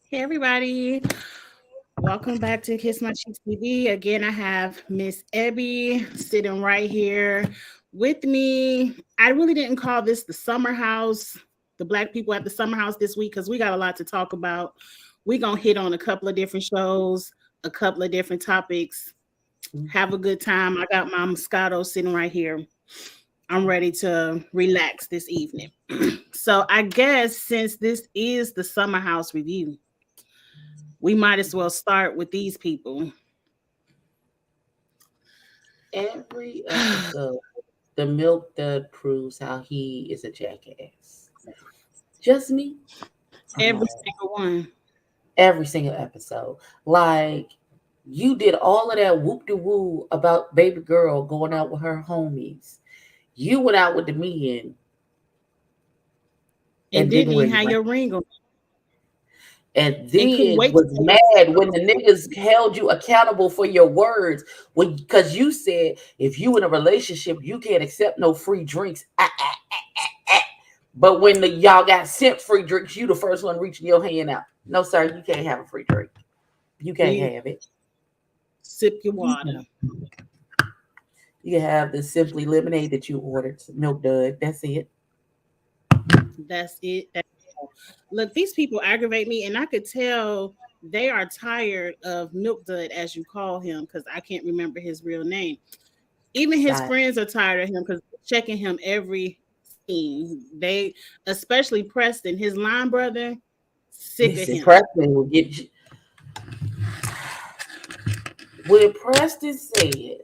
Hey everybody, welcome back to Kiss My Cheeks TV. Again, I have Miss Ebby sitting right here with me. I really didn't call this the summer house, the black people at the summer house this week because we got a lot to talk about. We're gonna hit on a couple of different shows, a couple of different topics. Have a good time. I got my Moscato sitting right here. I'm ready to relax this evening. So I guess since this is the summer house review, we might as well start with these people. Every episode, the milk dud proves how he is a jackass. Just me? Every No. single one. Every single episode. Like, you did all of that whoop de woo about baby girl going out with her homies. You went out with the men And and didn't didn't wear even your have ring. your ring on And and couldn't then wait to was take mad when the niggas held you accountable for your words when because you said if you in a relationship you can't accept no free drinks. But when y'all got sent free drinks, you the first one reaching your hand out. No, sir, you can't have a free drink. You can't you have it. sip your You water. can have the simply lemonade that you ordered, milk dud. That's it. That's it. Look, these people aggravate me, and I could tell they are tired of Milk Dud, as you call him, because I can't remember his real name. Even his Side. friends are tired of him because checking him every scene. They, especially Preston, his line brother, sick of Listen, him. Preston will get you. When Preston said,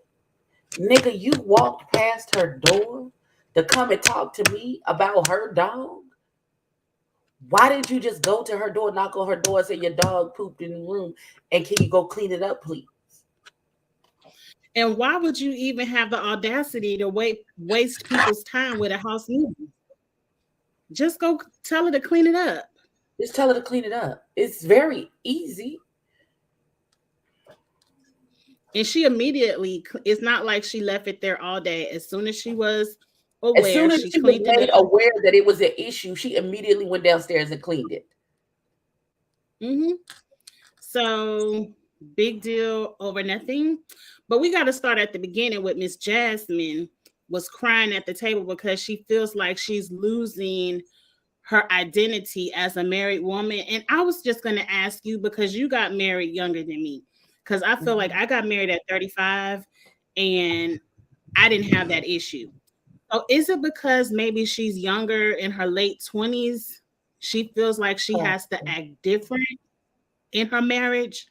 "Nigga, you walked past her door to come and talk to me about her dog. Why did you just go to her door, knock on her door, and say your dog pooped in the room, and can you go clean it up, please?" And why would you even have the audacity to waste people's time with a house meeting? Just go tell her to clean it up. Just tell her to clean it up. It's very easy. And she immediately, it's not like she left it there all day. As soon as she was As aware, soon as she she was cleaned it made up. aware that it was an issue, she immediately went downstairs and cleaned it. Hmm. So big deal over nothing. But we got to start at the beginning with Miss Jasmine was crying at the table because she feels like she's losing her identity as a married woman. And I was just going to ask you because you got married younger than me. Because I feel like Mhm. I got married at 35 and I didn't have that issue. So is it because maybe she's younger in her late 20s? She feels like she has to act different in her marriage?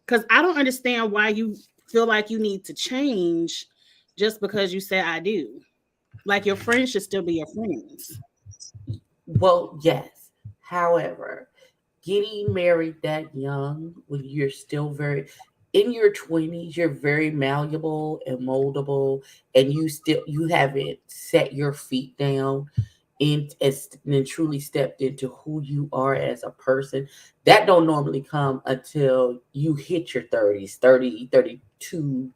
Because I don't understand why you feel like you need to change just because you say I do. Like your friends should still be your friends. Well, yes. However, getting married that young when you're still very in your 20s, you're very malleable and moldable, and you haven't set your feet down and truly stepped into who you are as a person. That don't normally come until you hit your 30s, 30, 32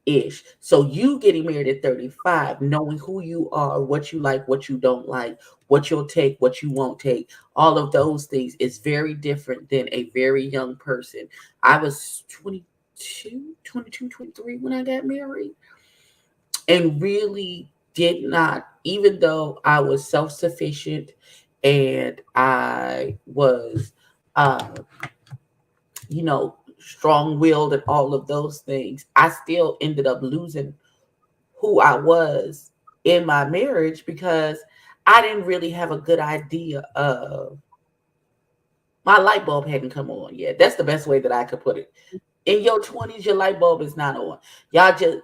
ish. So you getting married at 35, knowing who you are, what you like, what you don't like, what you'll take, what you won't take, all of those things is very different than a very young person. I was 23 when I got married and really did not, even though I was self sufficient and I was, uh, strong willed and all of those things, I still ended up losing who I was in my marriage because I didn't really have a good idea of my light bulb hadn't come on yet. That's the best way that I could put it. In your 20s, your light bulb is not on. Y'all just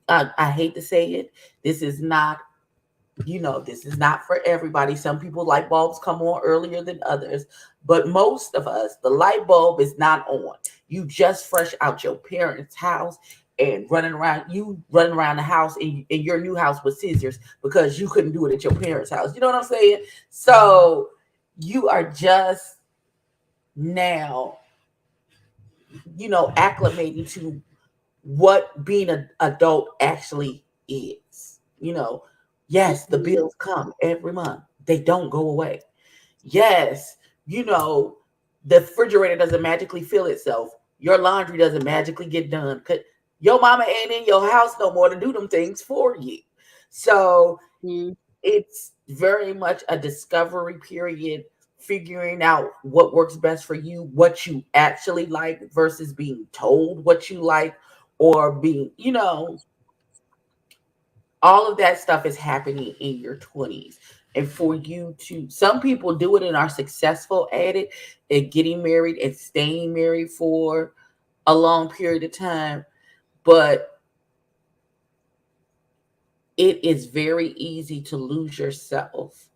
I hate to say it. This is not, this is not for everybody. Some people light bulbs come on earlier than others, but most of us, the light bulb is not on. You just fresh out your parents' house and running around the house in your new house with scissors because you couldn't do it at your parents' house. You know what I'm saying? So you are just now, acclimating to what being an adult actually is. Yes, the Mhm. bills come every month. They don't go away. Yes, you know, The refrigerator doesn't magically fill itself. Your laundry doesn't magically get done. 'Cause your mama ain't in your house no more to do them things for you. So Mm. it's very much a discovery period, figuring out what works best for you, what you actually like versus being told what you like, or being, all of that stuff is happening in your 20s. And for you to, some people do it and are successful at it and getting married and staying married for a long period of time, but it is very easy to lose yourself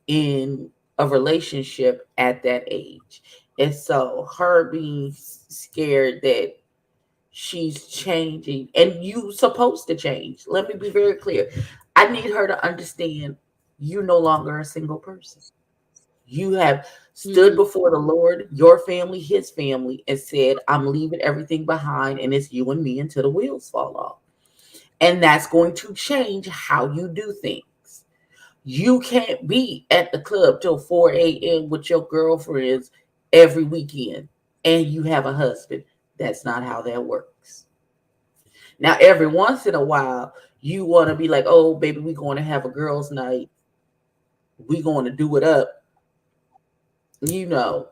in a relationship at that age. And so her being scared that she's changing, and you supposed to change. Let me be very clear. I need her to understand you're no longer a single person. You have stood Mm-hmm. before the Lord, your family, his family, and said, I'm leaving everything behind, and it's you and me until the wheels fall off. And that's going to change how you do things. You can't be at the club till 4 a.m. with your girlfriends every weekend and you have a husband. That's not how that works. Now, every once in a while, you want to be like, oh, baby, we're going to have a girls' night. We're going to do it up, you know,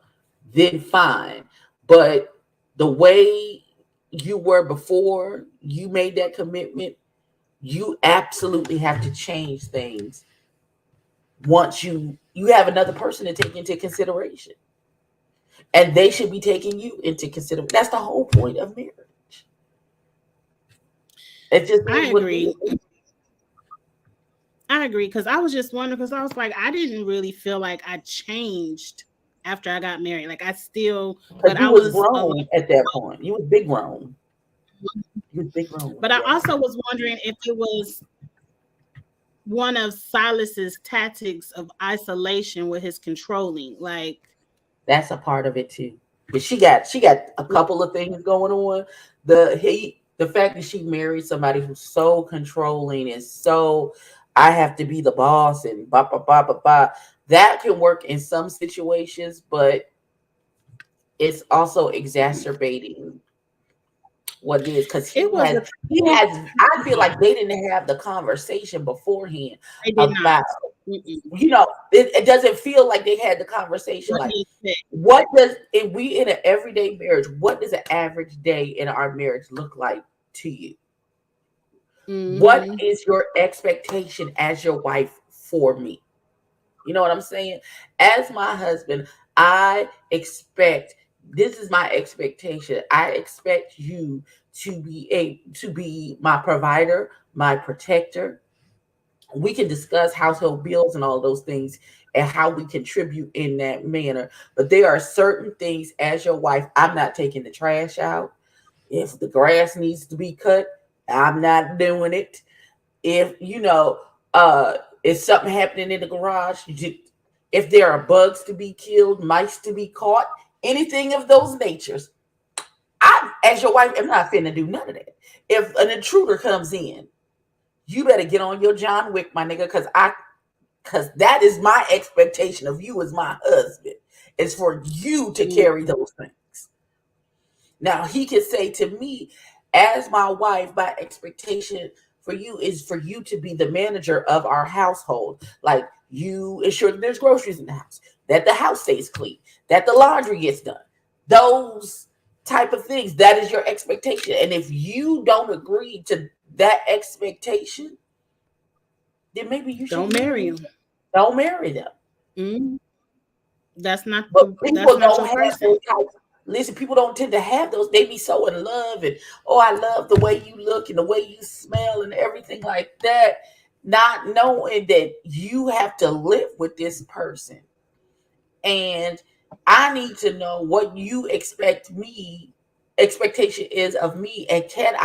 then fine. But the way you were before you made that commitment, you absolutely have to change things once you have another person to take into consideration, and they should be taking you into consideration. That's the whole point of marriage. It just is I what it agree. is. I agree because I was just wondering because I was like, I didn't really feel like I changed after I got married. Like I still, Because but you I was was a lot. grown at that point. You was big grown. You was big grown when But you I got also married. was wondering if it was one of Silas's tactics of isolation with his controlling. Like, That's a part of it too. But she got a couple of things going on. The fact that she married somebody who's so controlling and so, I have to be the boss and ba ba ba ba ba. That can work in some situations, but it's also exacerbating what it is, because it was a I feel like they didn't have the conversation beforehand they did not. about, Mm-mm. it doesn't feel like they had the conversation What like, he said. what does, if we in an everyday marriage, what does an average day in our marriage look like to you? What Mm-hmm. is your expectation as your wife for me? You know what I'm saying? As my husband, I expect, this is my expectation. I expect you to be my provider, my protector. We can discuss household bills and all those things and how we contribute in that manner. But there are certain things as your wife, I'm not taking the trash out. If the grass needs to be cut, I'm not doing it. If uh if something happening in the garage, if there are bugs to be killed, mice to be caught, anything of those natures, I, as your wife, am not finna do none of that. If an intruder comes in, you better get on your John Wick, my nigga, because that is my expectation of you as my husband. Is for you to carry those things. Now he can say to me, as my wife, my expectation for you is for you to be the manager of our household. Like, you ensure that there's groceries in the house, that the house stays clean, that the laundry gets done. Those type of things. That is your expectation. And if you don't agree to that expectation, then maybe you Don't shouldn't marry marry him. them. Don't marry them. Mm. But That's people not don't your have person. those types. Listen, people don't tend to have those. They be so in love and, oh, I love the way you look and the way you smell and everything like that, not knowing that you have to live with this person. And I need to know what you expectation is of me, and can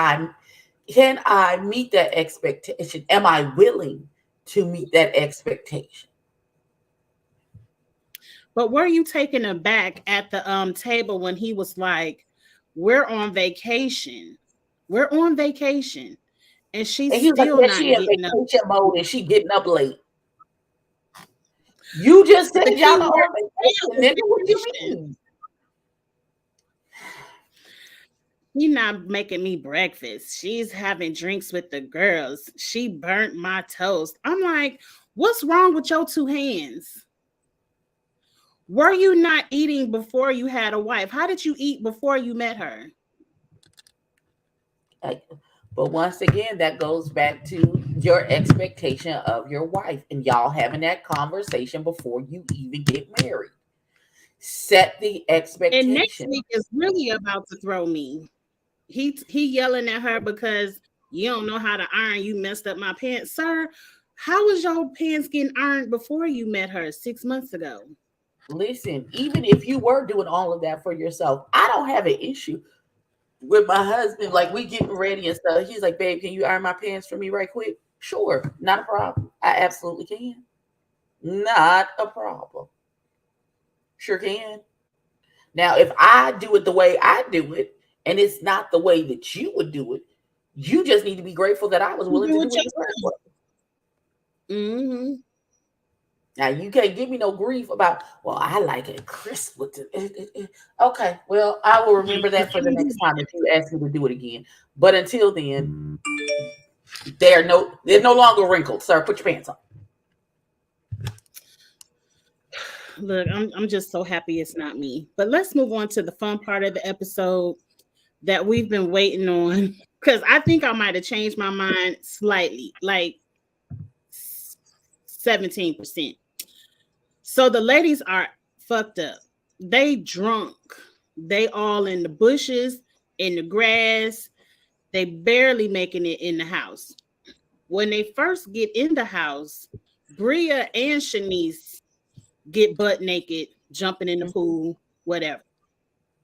I meet that expectation? Am I willing to meet that expectation? But were you taken aback at the table when he was like, "We're on vacation. We're on vacation," and she's And he was like, still yeah, not she in getting up. vacation mode and she getting up late. You just The said key y'all word are on still vacation, is nigga. What do you vacation. mean? She not making me breakfast. She's having drinks with the girls. She burnt my toast. I'm like, what's wrong with your two hands? Were you not eating before you had a wife? How did you eat before you met her? Like, but once again, that goes back to your expectation of your wife and y'all having that conversation before you even get married. Set the And next expectation. week is really about to throw me. He yelling at her because you don't know how to iron. You messed up my pants, sir. How was your pants getting ironed before you met her 6 months ago? Listen, even if you were doing all of that for yourself, I don't have an issue with my husband. Like, we getting ready and stuff. He's like, babe, can you iron my pants for me right quick? Sure, not a problem. I absolutely can. Not a problem. Sure can. Now, if I do it the way I do it, and it's not the way that you would do it, you just need to be grateful that I was You willing do to it do it in the first yourself. place. Mm-hmm. Now, you can't give me no grief about, well, I like it crisp with it. Okay, well, I will remember that for the next time if you ask me to do it again. But until then, they're no longer wrinkled, sir. Put your pants on. Look, I'm just so happy it's not me. But let's move on to the fun part of the episode that we've been waiting on. Because I think I might have changed my mind slightly, like 17%. So the ladies are fucked up. They drunk. They all in the bushes, in the grass. They barely making it in the house. When they first get in the house, Bria and Shanice get butt naked, jumping in the Mhm. pool, whatever.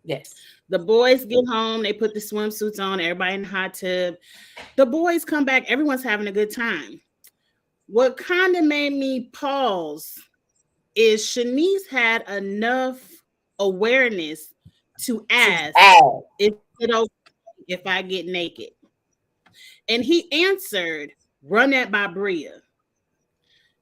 Yes. The boys get home, they put the swimsuits on, everybody in the hot tub. The boys come back, everyone's having a good time. What kind of made me pause is Shanice had enough awareness to To ask, add. is it okay if I get naked? And he answered, run that by Bria.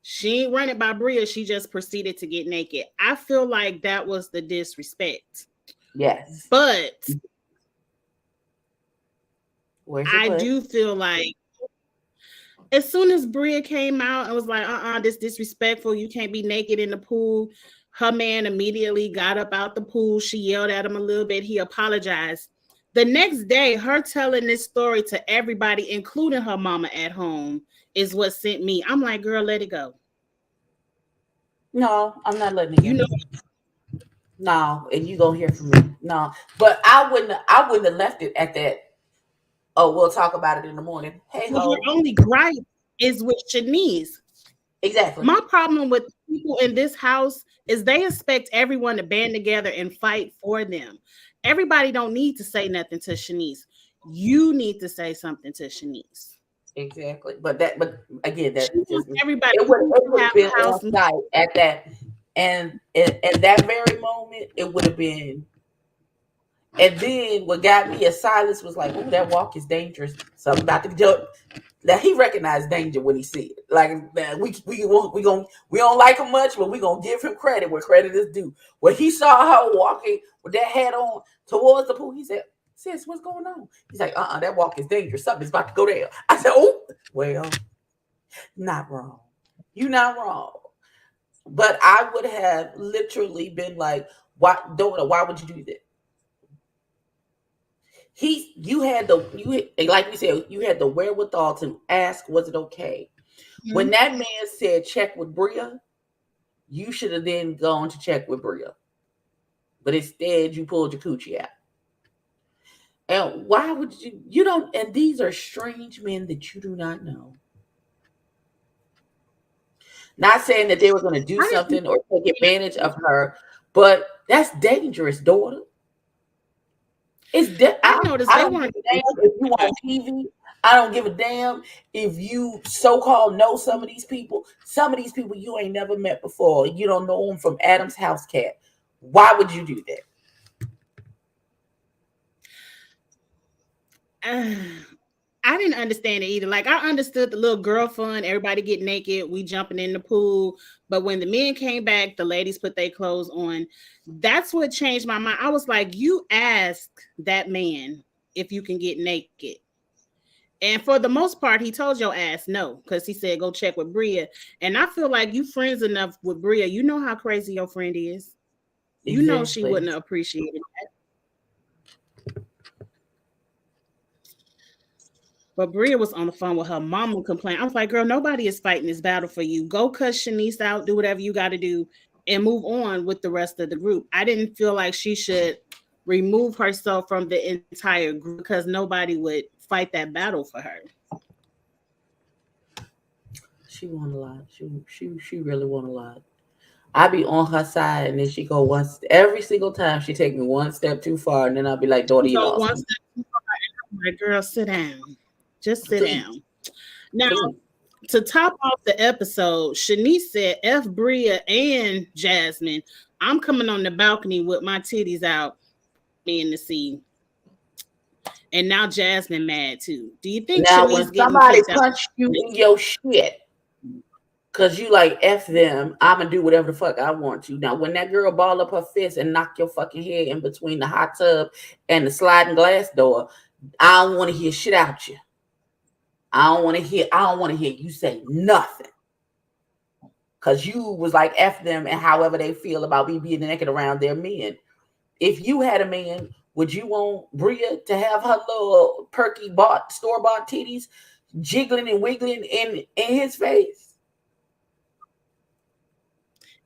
She ain't run it by Bria. She just proceeded to get naked. I feel like that was the disrespect. Yes. But Where's your I butt? do feel like as soon as Bria came out and was like, this disrespectful, you can't be naked in the pool. Her man immediately got up out the pool. She yelled at him a little bit. He apologized. The next day, her telling this story to everybody, including her mama at home, is what sent me. I'm like, girl, let it go. No, I'm not letting it You go. know, No, and you gonna hear from me. No, but I wouldn't have left it at that. Oh, we'll talk about it in the morning. Hey so your ho. only gripe is with Shanice. Exactly. My problem with people in this house is they expect everyone to band together and fight for them. Everybody don't need to say nothing to Shanice. You need to say something to Shanice. Exactly. But again, She that wants just everybody it would to it would have have been a on house. site at that, and that very moment it would have been. And then what got me as Silas was like, "Oh, that walk is dangerous. Something about to jump." Now he recognized danger when he see it. Like, man, we don't like him much, but we gonna give him credit where credit is due. When he saw her walking with that hat on towards the pool, he said, "Sis, what's going on?" He's like, that walk is dangerous. Something's about to go down." I said, "Oh, well, not wrong. You not wrong." But I would have literally been like, "Why, daughter? Why would you do that?" You had like we said, you had the wherewithal to ask, was it okay? When Mhm. that man said check with Bria, you should have then gone to check with Bria. But instead you pulled your coochie out. And why would you don't and these are strange men that you do not know. Not saying that they were gonna do I didn't something or take advantage of her, but that's dangerous, daughter. I noticed I they don't give weren't a even damn if you on TV. I don't give a damn if you so called know some of these people. Some of these people you ain't never met before. You don't know them from Adam's house cat. Why would you do that? I didn't understand it either. Like I understood the little girl fun, everybody get naked, we jumping in the pool. But when the men came back, the ladies put their clothes on. That's what changed my mind. I was like, you asked that man. if you can get naked. And for the most part, he told your ass no, because he said go check with Bria. And I feel like you friends enough with Bria. You know how crazy your friend is. You know she Exactly. wouldn't have appreciated. But Bria was on the phone with her mama complaining. I was like, girl, nobody is fighting this battle for you. Go cuss Shanice out, do whatever you got to do, and move on with the rest of the group. I didn't feel like she should remove herself from the entire group because nobody would fight that battle for her. She won a lot. She really won a lot. I be on her side, and then she go once every single time. She take me one step too far, and then I'll be like, "Daughter, you So lost once me. that girl, sit down. Just sit Please, down. Now, please." to top off the episode, Shanice said, F Bria and Jasmine, I'm coming on the balcony with my titties out, put me in the sea. And now Jasmine mad too. Do you think Now, when Shanice getting somebody kicked out? punch you in your shit, cause you like F them, I'ma do whatever the fuck I want to. Now, when that girl ball up her fist and knock your fucking head in between the hot tub and the sliding glass door, I don't want to hear shit out you. I don't want to hear. I don't want to hear you say nothing. Cause you was like F them and however they feel about me being naked around their men. If you had a man, would you want Bria to have her little perky bought store bought titties jiggling and wiggling in his face?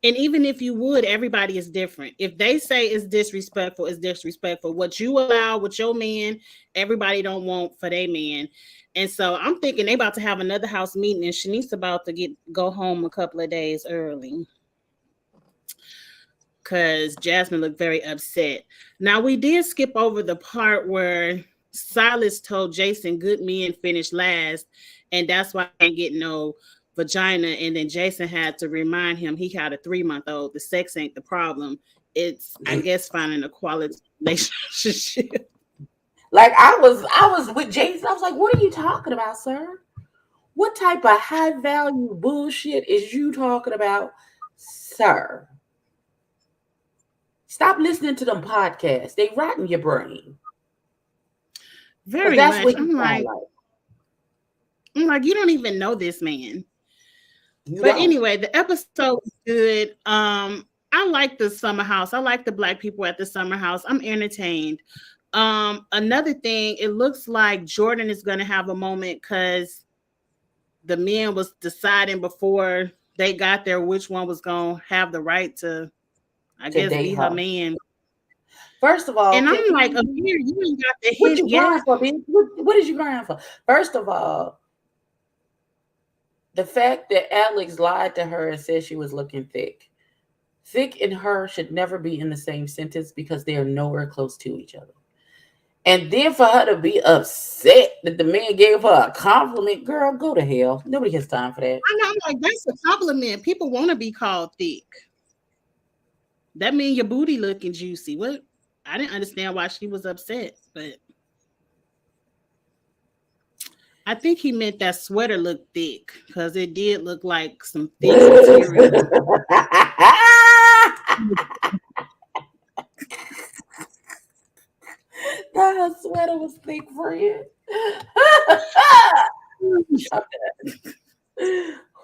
And even if you would, everybody is different. If they say it's disrespectful, it's disrespectful. What you allow with your man, everybody don't want for their man. And so I'm thinking they about to have another house meeting, and Shanice about to go home a couple of days early because Jasmine looked very upset. Now we did skip over the part where Silas told Jason good men finish last, and that's why I ain't get no vagina. And then Jason had to remind him he had a 3-month old. The sex ain't the problem. It's, I guess, finding a quality relationship. Like I was with Jason. I was like, "What are you talking about, sir? What type of high value bullshit is you talking about, sir? Stop listening to them podcasts. They rotten your brain. Cause Very that's much. what he sound like. I'm like, you don't even know this man. You But don't. anyway, the episode was good. I like the summer house. I like the black people at the summer house. I'm entertained. Another thing, it looks like Jordan is gonna have a moment because the men was deciding before they got there which one was gonna have the right to, I To guess, date be her her. man. First of all, And I'm like, Amir, you ain't got the what hint you yet. crying for, bitch? What is you crying for? First of all, the fact that Alex lied to her and said she was looking thick. Thick and her should never be in the same sentence because they are nowhere close to each other. And then for her to be upset that the man gave her a compliment, girl, go to hell. Nobody has time for that. I know, I'm like, that's a compliment. People want to be called thick. That means your booty looking juicy. What? I didn't understand why she was upset, but I think he meant that sweater looked thick because it did look like some thick material. Her sweater was thick, friend.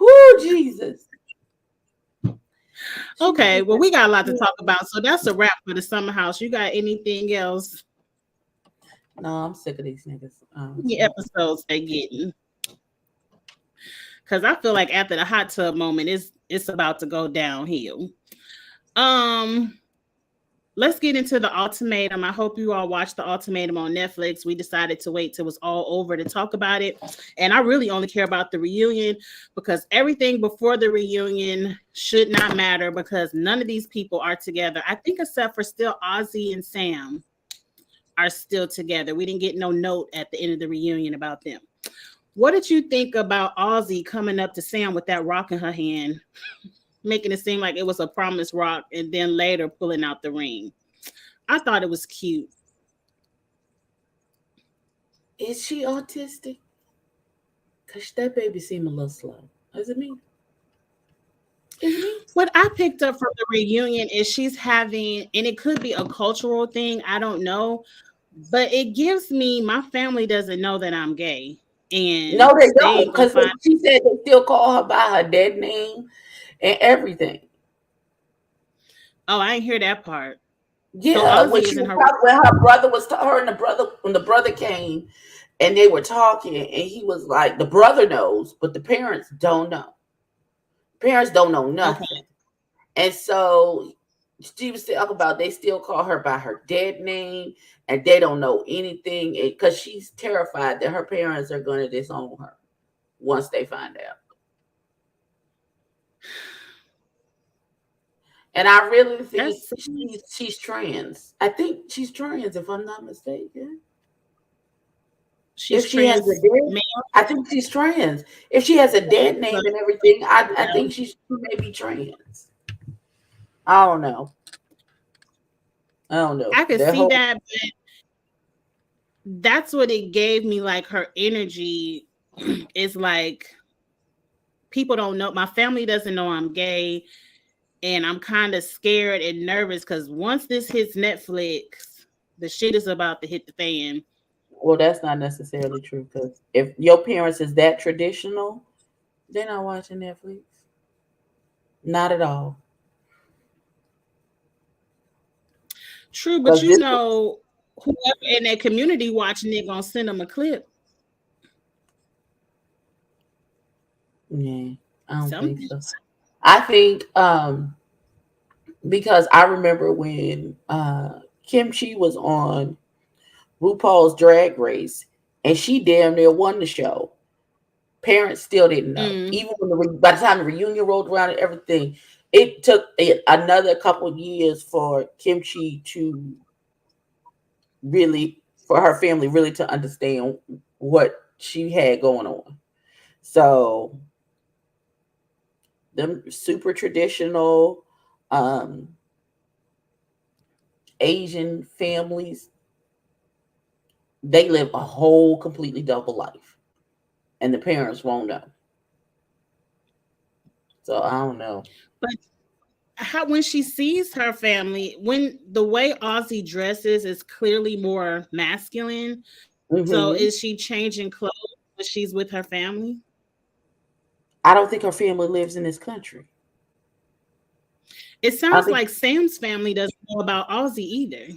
Whoo, Jesus. She Okay, did well, that. we got a lot to talk about. So that's a wrap for the summer house. You got anything else? No, I'm sick of these niggas, How many honestly. episodes they getting? Because I feel like after the hot tub moment, it's about to go downhill. Um, let's get into the ultimatum. I hope you all watched the ultimatum on Netflix. We decided to wait till it was all over to talk about it. And I really only care about the reunion because everything before the reunion should not matter because none of these people are together. I think except for still Ozzy and Sam are still together. We didn't get no note at the end of the reunion about them. What did you think about Ozzy coming up to Sam with that rock in her hand, making it seem like it was a promised rock, and then later pulling out the ring? I thought it was cute. Is she autistic? Cause that baby seemed a little slow. Is it me? Is it me? What I picked up from the reunion is she's having, and it could be a cultural thing, I don't know, But it gives me, my family doesn't know that I'm gay, No, and they they don't, ain't gonna because find. she said they still call her by her dead name and everything. Oh, I didn't hear that part. So Yeah, when Ozzy she isn't was her. talking, when her brother was her and the brother, when the brother came and they were talking, and he was like, the brother knows, but the parents don't know. Parents don't know Okay, nothing. And so she was talking about they still call her by her dead name and they don't know anything because she's terrified that her parents are going to disown her once they find out. And I really think that's she's trans. I think she's trans, if I'm not mistaken. she's If she has a trans dead, male. I think she's trans. If she has a dead name and everything, I think she may be trans. I don't know. I don't know. I could Their see whole that, but that's what it gave me. Like her energy is like people don't know. My family doesn't know I'm gay, and I'm kind of scared and nervous because once this hits Netflix, the shit is about to hit the fan. well, that's not necessarily true because if your parents is that traditional, they're not watching Netflix. Not at all. True, but Because you this, know, whoever in that community watching it gonna send them a clip. yeah, I don't think Something. so. I think because I remember when Kimchi was on RuPaul's Drag Race, and she damn near won the show. Parents still didn't know, Mm. even when by the time the reunion rolled around and everything. It took another couple of years for Kimchi to really, for her family really to understand what she had going on. So them super traditional um, Asian families, they live a whole completely double life, and the parents won't know. So I don't know. But how when she sees her family, when the way Ozzy dresses is clearly more masculine. So Hmm. is she changing clothes when she's with her family? I don't think her family lives in this country. It I sounds think. like Sam's family doesn't know about Ozzy either.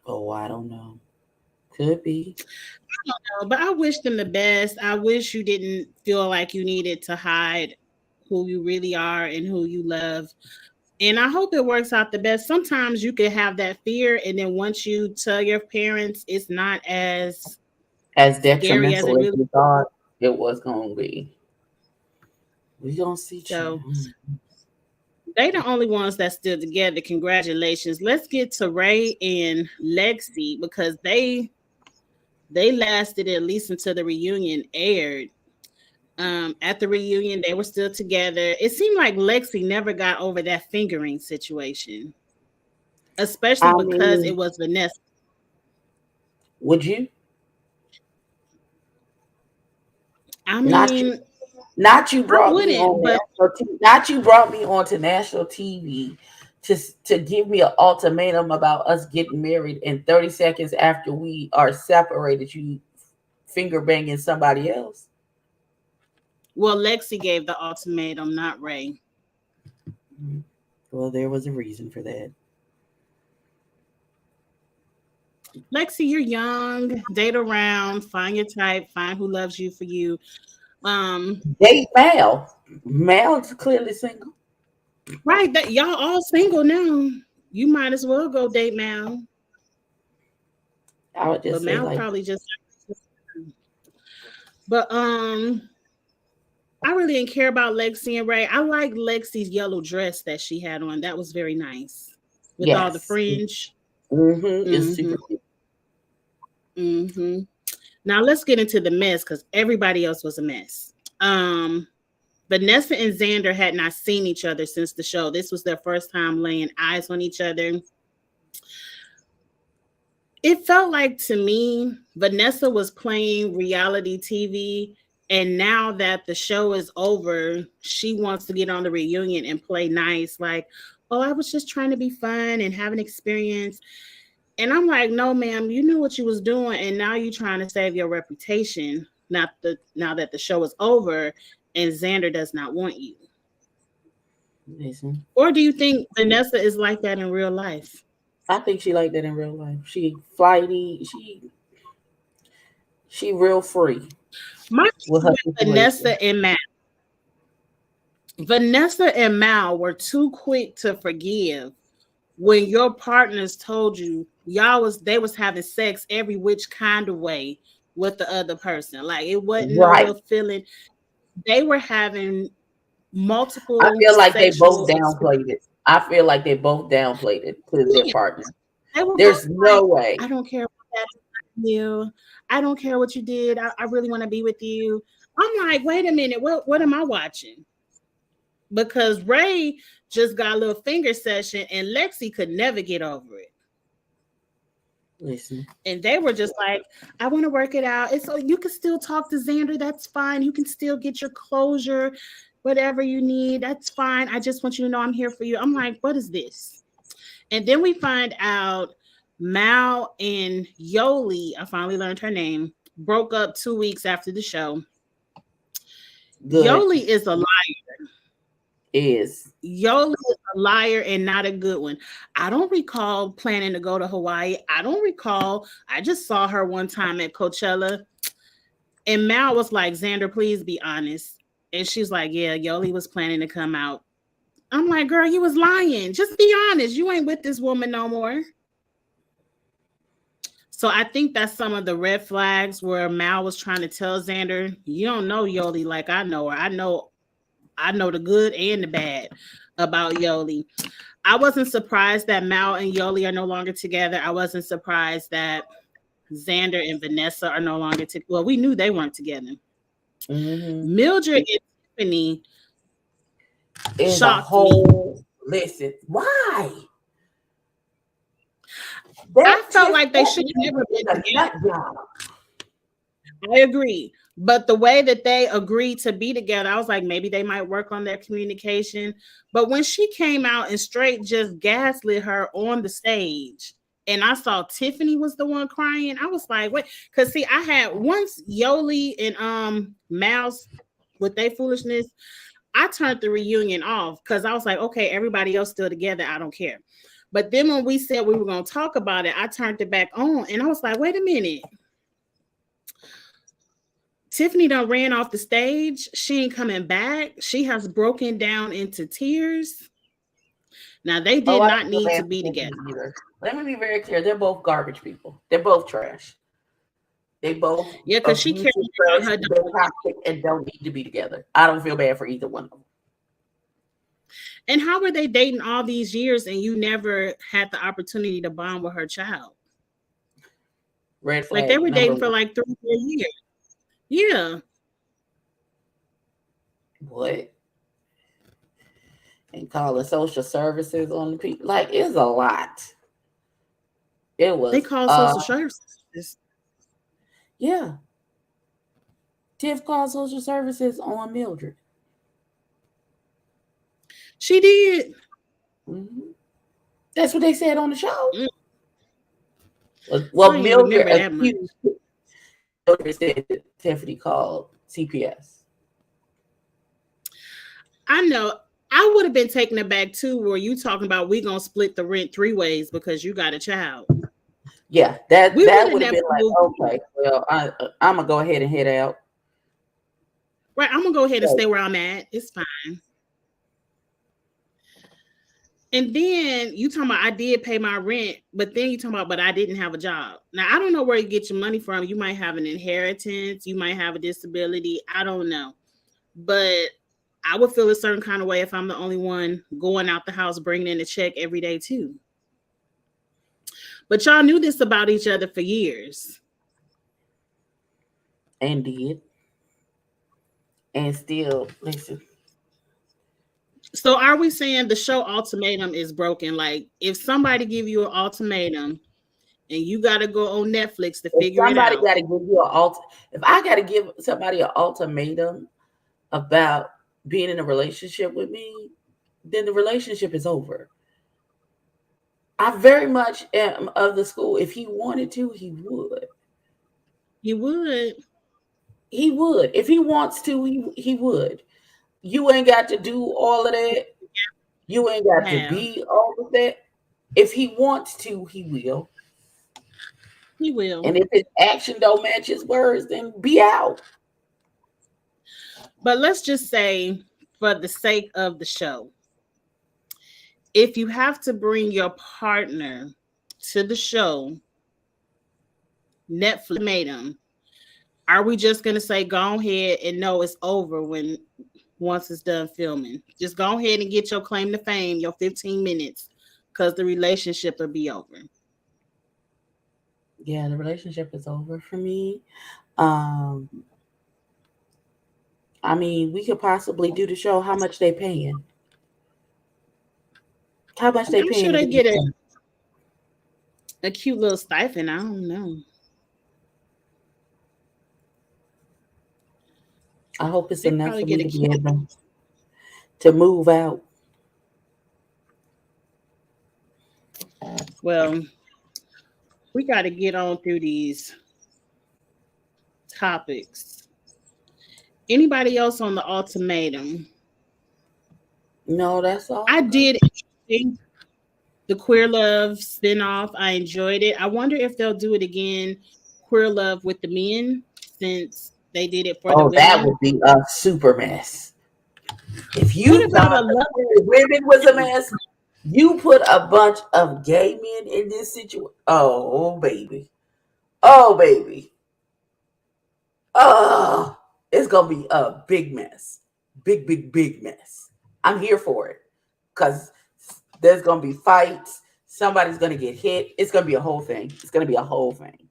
Oh, I don't know. Could be. But I wish them the best. I wish you didn't feel like you needed to hide who you really are and who you love. And I hope it works out the best. Sometimes you can have that fear, and then once you tell your parents, it's not as As scary as it detrimental as really. we thought it was going to be. We gonna see. So they the only ones that still together. Congratulations. Let's get to Ray and Lexi because they lasted at least until the reunion aired. At the reunion, they were still together. It seemed like Lexi never got over that fingering situation, especially I because it mean, was Vanessa. would you? I Not you. mean, Not you I brought me wouldn't, on but national TV. Not you brought me onto national TV to give me an ultimatum about us getting married, and 30 seconds after we are separated, you finger banging somebody else. well, Lexi gave the ultimatum, not Ray. Mhm. Well, there was a reason for that. Lexi, you're young, date around, find your type, find who loves you for you. Um, Date Mal. Mal's clearly single. right, that y'all all single now. You might as well go date Mal. I would But just say Mal like, probably just but I really didn't care about Lexi and Ray. I like Lexi's yellow dress that she had on. That was very nice. With all the yes. fringe. Mm-hmm. It's Mm-hmm. super cute. Mm-hmm. Now let's get into the mess because everybody else was a mess. Vanessa and Xander had not seen each other since the show. This was their first time laying eyes on each other. It felt like to me, Vanessa was playing reality TV. And now that the show is over, she wants to get on the reunion and play nice. Like, "Oh, I was just trying to be fun and have an experience." And I'm like, "No, ma'am, you knew what you was doing, and now you're trying to save your reputation. Not the now that the show is over, and Xander does not want you." Listen, Or do you think Vanessa is like that in real life? I think she like that in real life. She flighty. She real free My with thing her with situation. Vanessa and Mal were too quick to forgive when your partners told you y'all was they was having sex every which kind of way with the other person. Like it wasn't no Right. little feeling. They were having I multiple feel like they both sexual downplayed it. I feel like they both downplayed it to their experiences. partner. They were both There's like, no way. "I don't care what that is you. I don't care what you did. I really want to be with you." I'm like, wait a minute, what am I watching? Because Ray just got a little finger session and Lexi could never get over it. Listen, And they were just like, "I want to work it out. It's so you can still talk to Xander. That's fine. You can still get your closure, whatever you need. That's fine. I just want you to know I'm here for you." I'm like, what is this? And then we find out Mal and Yoli, I finally learned her name, broke up 2 weeks after the show. good Yoli is a is. Yola is a liar and not a good one. I don't recall planning to go to Hawaii. I don't recall. I just saw her one time at Coachella. And Mal was like, "Xander, please be honest." And she's like, "Yeah, Yoli was planning to come out." I'm like, "Girl, you was lying. Just be honest. You ain't with this woman no more." So I think that's some of the red flags where Mal was trying to tell Xander, "You don't know Yoli like I know her. I know the good and the bad about Yoli." I wasn't surprised that Mal and Yoli are no longer together. I wasn't surprised that Xander and Vanessa are no longer together. Well, we knew they weren't together. Mm-hmm. Mildred and Tiffany Is a shocked me. whole listen. Why? That I felt Tiff, like they that should have never Mildred is been a nut together. job. I agree. But the way that they agreed to be together, I was like, maybe they might work on their communication. But when she came out and straight just gaslit her on the stage, and I saw Tiffany was the one crying, I was like, wait, because see, I had once Yoli and Mouse with their foolishness, I turned the reunion off because I was like, okay, everybody else still together. I don't care. But then when we said we were going to talk about it, I turned it back on and I was like, wait a minute. Tiffany done ran off the stage. She ain't coming back. She has broken down into tears. Now they Oh, did I not don't feel need bad to for be Tiffany together. either. Let me be very clear. They're both garbage people. They're both trash. They both Yeah, because she cared abusive about her person. They're daughter. toxic and don't need to be together. I don't feel bad for either one of them. And how were they dating all these years and you never had the opportunity to bond with her child? Red Like they flag were number dating for one. like 3 or 4 years. Yeah. What? And calling social services on the people. Like, it's a lot. It They was, called social services. yeah. Tiff called social services on Mildred. She did. Hmm. That's what they said on the show. Mm, I Well, ain't Mildred remember that much. accused. Mildred said that Tiffany called CPS. I know. I would have been taken aback too, where you talking about we gonna split the rent 3 ways because you got a child. Yeah, We would that have would have never been like, moved. okay, well, I'm gonna go ahead and head out. Right, I'm gonna go ahead and So, stay where I'm at. It's fine. And then you talking about I did pay my rent, but then you talking about but I didn't have a job. Now I don't know where you get your money from. You might have an inheritance, you might have a disability. I don't know, but I would feel a certain kind of way if I'm the only one going out the house bringing in a check every day too. But y'all knew this about each other for years. and did, and still listen. So are we saying the show ultimatum is broken? Like if somebody give you an ultimatum and you got to go on Netflix to If figure it somebody out. got to give you if I got to give somebody an ultimatum about being in a relationship with me, then the relationship is over. I very much am of the school. If he wanted to, he would. You would. He would. If he wants to, he would. You ain't got to do all of that. You ain't got to Have. be all of that. If he wants to, he will. He will. And if his action don't match his words, then be out. But let's just say, for the sake of the show, if you have to bring your partner to the show, Netflix made them. Are we just gonna say go ahead and know it's over when once it's done filming? Just go ahead and get your claim to fame, your 15 minutes, because the relationship will be over. Yeah, the relationship is over for me. Um, I mean, we could possibly do the show. How much they paying? How much they I'm sure paying to they do the get show? a cute little stipend. I don't know. I hope it's They enough probably for get me a to be cute. able to move out. Well, we got to get on through these topics. Anybody else on the ultimatum? No, that's I all. did enjoy the Queer Love spinoff. I enjoyed it. I wonder if they'll do it again, Queer Love with the men, since they did it for the Oh, that women. would be a super mess. If What you about a thought love? the women was a mess, you put a bunch of gay men in this situation. Oh, baby. Oh, baby. Oh, it's gonna be a big mess. Big, big, big mess. I'm here for it. Because there's gonna be fights. Somebody's gonna get hit. It's gonna be a whole thing. It's gonna be a whole thing.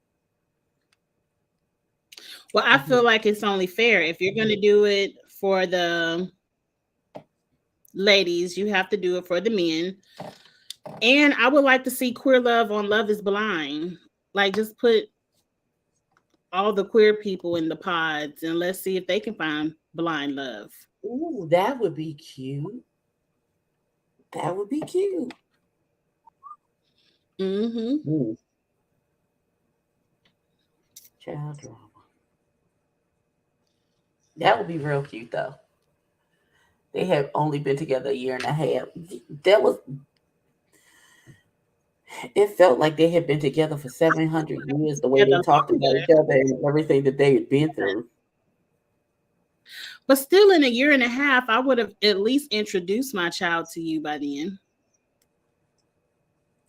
Well, I I'm here. feel like it's only fair if you're going to do it for the ladies, you have to do it for the men. And I would like to see Queer Love on Love is Blind. Like, just put all the queer people in the pods and let's see if they can find blind love. Ooh, that would be cute. That would be cute. Mm-hmm. Ooh, child drama. That would be real cute though. They have only been together a year and a half. That was it felt like they had been together for 700 years, the way they Together talked about longer. each other and everything that they had been through. But still, in a year and a half, I would have at least introduced my child to you by then.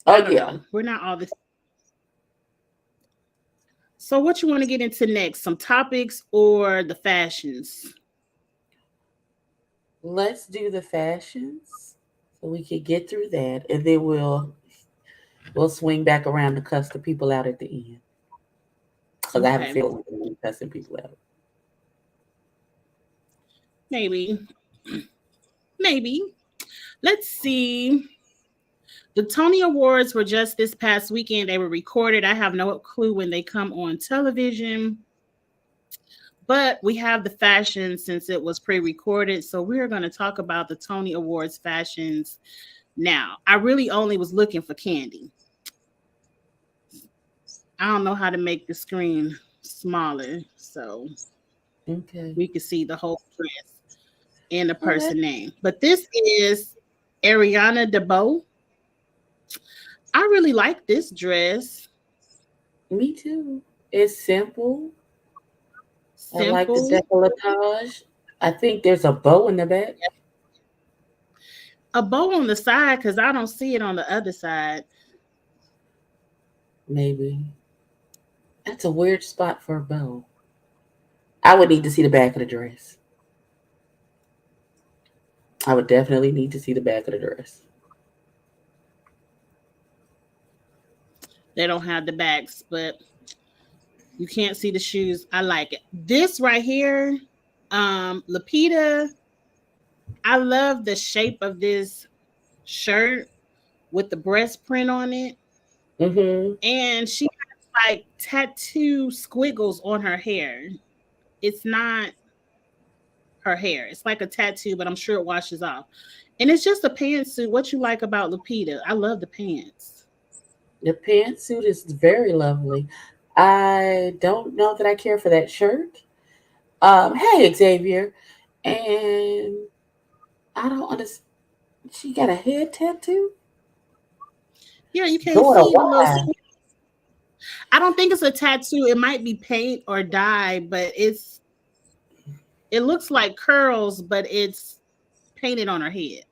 I Oh don't yeah. know. We're not all this. So, what you want to get into next? Some topics or the fashions? Let's do the fashions so we can get through that, and then we'll swing back around to cuss the people out at the end. Because I have a Okay, feeling we're gonna be cussing people out. maybe, maybe. Let's see. The Tony Awards were just this past weekend. They were recorded. I have no clue when they come on television, but we have the fashion since it was pre-recorded. So we're going to talk about the Tony Awards fashions now. I really only was looking for Candy. I don't know how to make the screen smaller so Okay. we can see the whole dress and the Oh, that person name. But this is Ariana DeBose. I really like this dress. me too. It's simple. I like the Simple. decolletage. I think there's a bow in the back. A bow on the side because I don't see it on the other side. Maybe. That's a weird spot for a bow. I would need to see the back of the dress. I would definitely need to see the back of the dress. They don't have the backs, but you can't see the shoes. I like it. This right here, Lapita, I love the shape of this shirt with the breast print on it. Mm-hmm. And she has like tattoo squiggles on her hair. It's not her hair. It's like a tattoo, but I'm sure it washes off. And it's just a pantsuit. What you like about Lapita? I love the pants. The pantsuit is very lovely. I don't know that I care for that shirt. Hey Xavier, and I don't understand. She got a head tattoo. Yeah, you can't Daughter, see the little. why? I don't think it's a tattoo. It might be paint or dye, but it looks like curls, but it's painted on her head.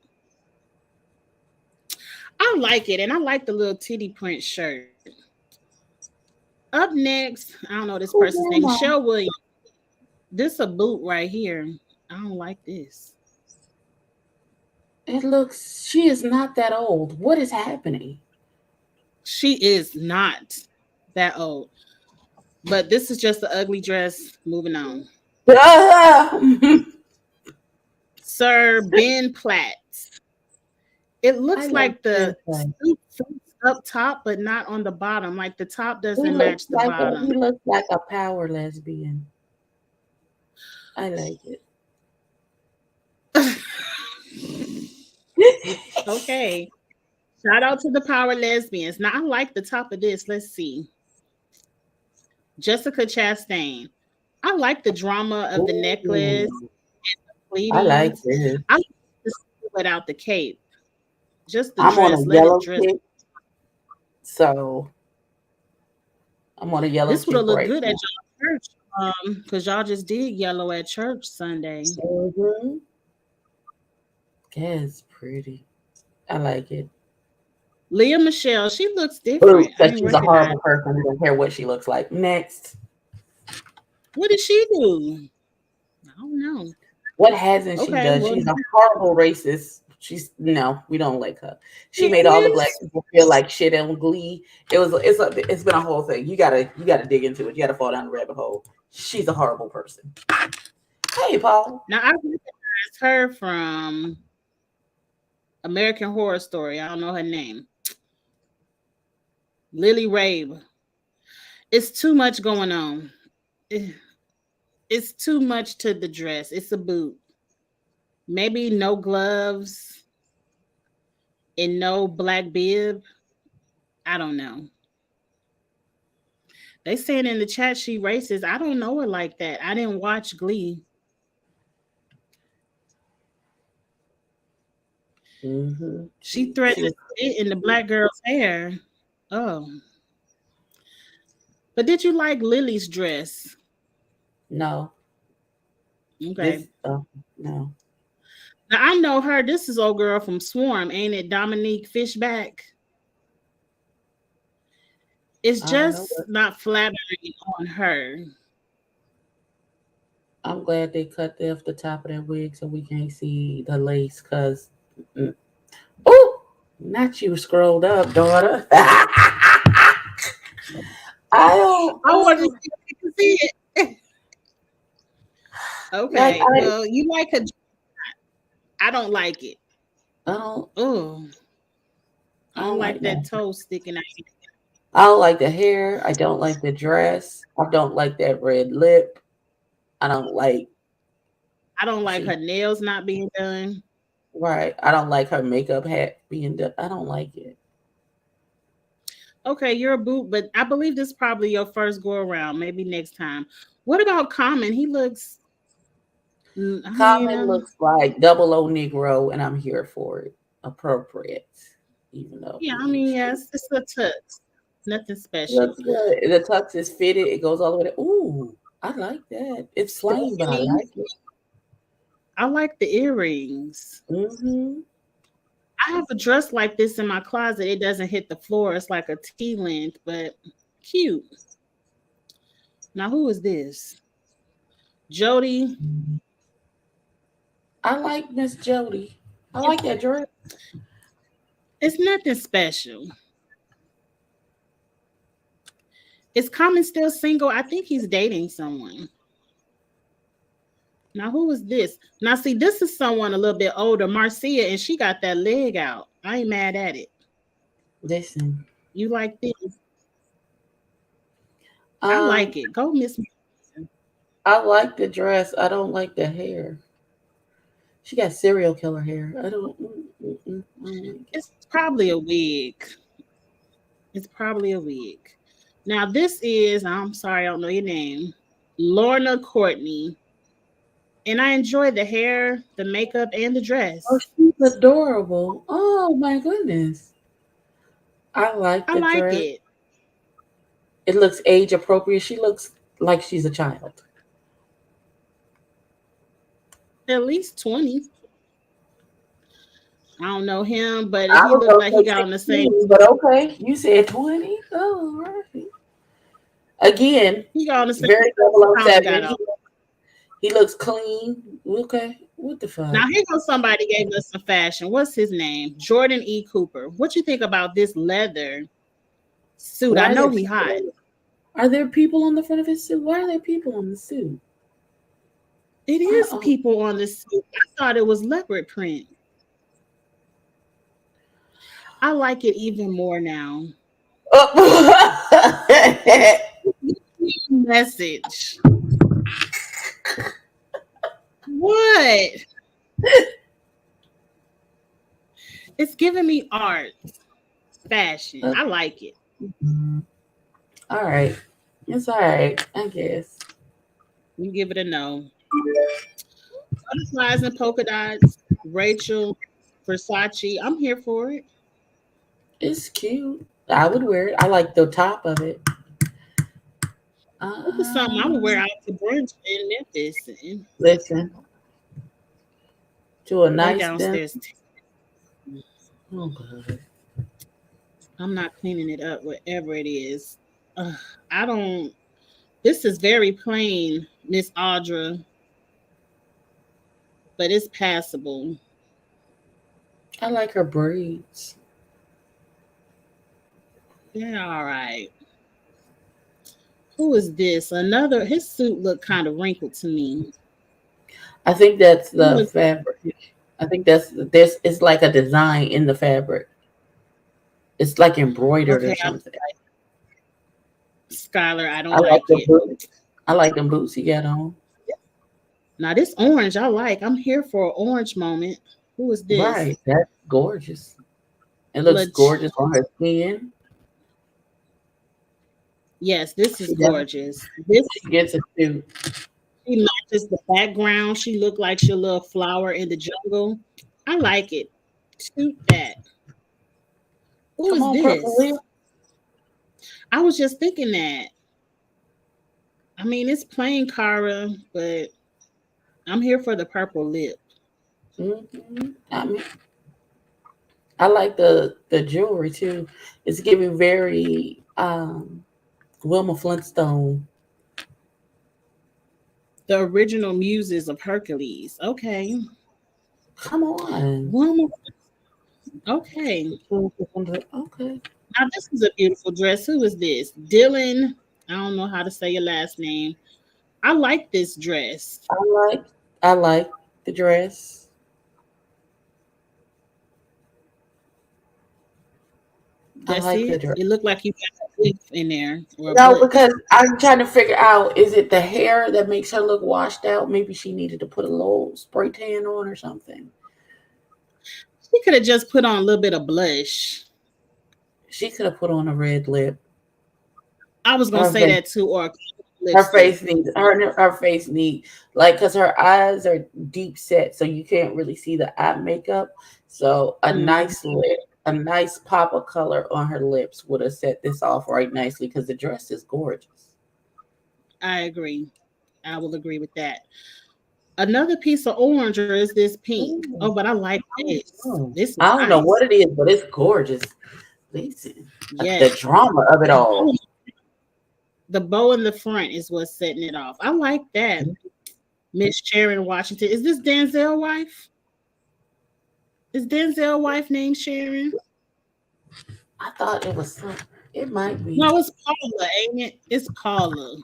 I like it, and I like the little titty print shirt. Up next, I don't know this person's name, Oh, Michelle Williams. This a boot right here. I don't like this. it looks. She is not that old. What is happening? She is not that old, but this is just an ugly dress. Moving on. Ah! Sir Ben Platt. It I looks like like the Ben Platt. suit fits up top, but not on the bottom. Like the top He doesn't looks match the like a bottom. he looks like a power lesbian. I like it. Okay. Shout out to the power lesbians. Now I like the top of this. Let's see. Jessica Chastain. I like the drama of the necklace, Ooh, I like pleatings. this. I like the without the cape. Just the I'm on dress. a Let it yellow dress. kick, so I'm on a yellow This would have kick looked right good at now. y'all church. Because y'all just did yellow at church Sunday. Mm-hmm. Yeah, it's pretty. I like it. Leah Michelle, she looks Ooh, different. I because didn't she's a recognize. horrible person. We don't care what she looks like. Next. What did she do? I don't know. What hasn't she Okay, done? well, She's a horrible racist. She's no, we don't like her. she She made all the black is. people feel like shit on Glee. It's been a whole thing. You gotta dig into it. You gotta fall down the rabbit hole. She's a horrible person. Hey, Paul. Now I recognize her from American Horror Story. I don't know her name. Lily Rabe. It's too much going on. Eh, It's too much to the dress. It's a boot. Maybe no gloves and no black bib. I don't know. They saying in the chat she racist. I don't know her like that. I didn't watch Glee. Mm-hmm. She She threatened to was spit in the black girl's hair. Oh, but did you like Lily's dress? no. Okay. This no. Now I know her. This is old girl from Swarm, ain't it? Dominique Fishback. It's I don't know. just not flattering on her. I'm glad they cut off the top of that wig so we can't see the lace. Cause oh, not you scrolled up, daughter. I don't. I wanted to see if you can see it. Like Okay. Well, you like her. I don't like it. I don't Oh, I I don't don't like like that that. toe sticking out. I don't like the hair. I don't like the dress. I don't like that red lip. I don't like I don't like she her nails not being done. right. I don't like her makeup hat being done. I don't like it. Okay, you're a boot, but I believe this is probably your first go around. Maybe next time. What about Common? He looks. I mean, Common looks like double O Negro, and I'm here for it. Appropriate, even though yeah. he I ain't mean, shit. yes, it's a tux. Nothing special. Looks good. The tux is fitted. It goes all the way to. Ooh, I like that. It's plain, but I Stephanie, like it. I like the earrings. Mm-hmm. I have a dress like this in my closet. It doesn't hit the floor. It's like a T length, but cute. Now, who is this? Jody. I like Miss Jody. I like that dress. It's nothing special. Is Common still single? I think he's dating someone. Now, who is this? Now, see, this is someone a little bit older, Marcia, and she got that leg out. I ain't mad at it. Listen, You like this? I um, like it. Go, Miss. I like the dress. I don't like the hair. She got serial killer hair. I don't like it. It's probably a wig. It's probably a wig. Now this is, I'm sorry, I don't know your name, Lorna Courtney, and I enjoy the hair, the makeup, and the Oh, dress. she's adorable. Oh my goodness. I like I the like dress. it. It looks age appropriate. She looks like she's a child. At least 20. I don't know him, but I he was looked gonna like he say got on the same. 16, but okay. You said 20. Oh, all right. Again, He got on the same very double oh pounds he got 007. on. He looks clean. Okay. What the fuck? Now here goes somebody gave us some fashion. What's his name? Jordan E. Cooper. What you think about this leather suit? I Why are there know he people hot. are there people on the front of his suit? Why are there people on the suit? It is Uh-oh. people on this suit. I thought it was leopard print. I like it even more now. Oh. Message. What? It's giving me art, fashion. I like it. All right. It's all right, I guess. You give it a no. Butterflies and polka dots. Rachel Versace. I'm here for it. It's cute. I would wear it. I like the top of it. This is something I would wear Um, out to brunch in Memphis and listen to a lay nice dinner. downstairs. Oh god. I'm not cleaning it up, whatever it is. Ugh, I don't. This is very plain, Miss Audra, but it's passable. I like her braids. Yeah, all right. Who is this? Another. His suit looked kind of wrinkled to me. I think that's Who the is fabric. I think that's this. It's like a design in the fabric. It's like embroidered or okay? I'm something. Skylar. I I don't like like the it. boots. I like them boots he got on. Now this orange, I like. I'm here for an orange moment. Who is this? Right. That's gorgeous. It looks Leg- gorgeous on her skin. yes, this is She definitely gorgeous. This she gets it too. she matches the background. She looked like she a little flower in the jungle. I like it. Shoot that. Who Come is on, Purple this? Wheel. I was just thinking that. I mean, it's plain Cara, but I'm here for the purple lip. I mean, I like the jewelry too. It's giving very Wilma Flintstone. The original muses of Hercules. Okay. Come on. One more. Okay. Okay. Now this is a beautiful dress. Who is this? Dylan. I don't know how to say your last name. I like this dress. I like I like the dress. I That's like the it. dress. It looked like you got a cliff in there or a No, butt. because I'm trying to figure out, is it the hair that makes her look washed out? Maybe she needed to put a little spray tan on or something. She could have just put on a little bit of blush. She could have put on a red lip. I was gonna Her say face, that too, or her lipstick. face needs her face need like because her eyes are deep set, so you can't really see the eye makeup. So a Mhm. nice lip, a nice pop of color on her lips would have set this off right nicely because the dress is gorgeous. I agree. I will agree with that. Another piece of orange or is this pink? Oh, Ooh, but I like I don't this. know. This is I don't know nice. what it is, but it's gorgeous. Listen, the Yes. drama of it The bow, all. the bow in the front is what's setting it off. I like that. Miss Sharon Washington. Is this Denzel wife? Is Denzel wife named Sharon? I thought it was some. It might be No, it's Paula, ain't it? It's Paula.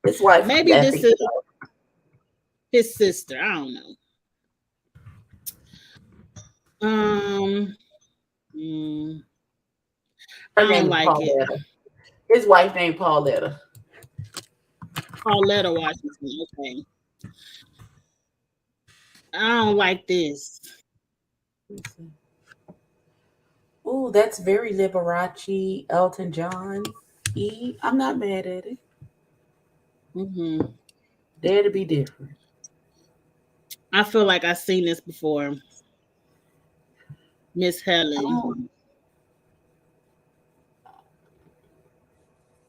his wife. Maybe I this think is so. his sister. I don't know. Um, mm, I Her don't name is like it. Pauletta. His wife named Pauletta. Pauletta Washington. Okay. I don't like this. Oh, Oh, that's very Liberace, Elton John. I'm not mad at it. Hmm. Dare to be different. I feel like I've seen this before. Miss I Helen. don't,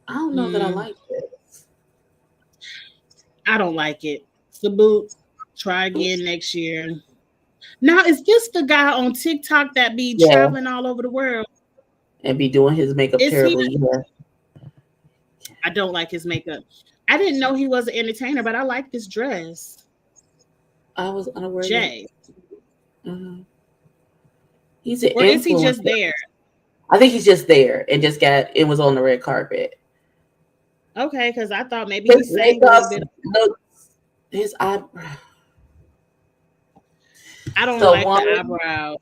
I don't know that I Mm, like this. I don't like it. Sabut, try again next year. Now, is this the guy on TikTok that be Yeah, traveling all over the world? and be doing his makeup Is he? terribly. Yeah, I don't like his makeup. I didn't know he was an entertainer, but I like this dress. I was unaware that. Jay. uh He's an Or is he just influencer. there? I think he's just there and just got it was on the red carpet. Okay, because I thought maybe he His sang a little makeup bit. looks his eyebrow. I don't So like the one, eyebrow.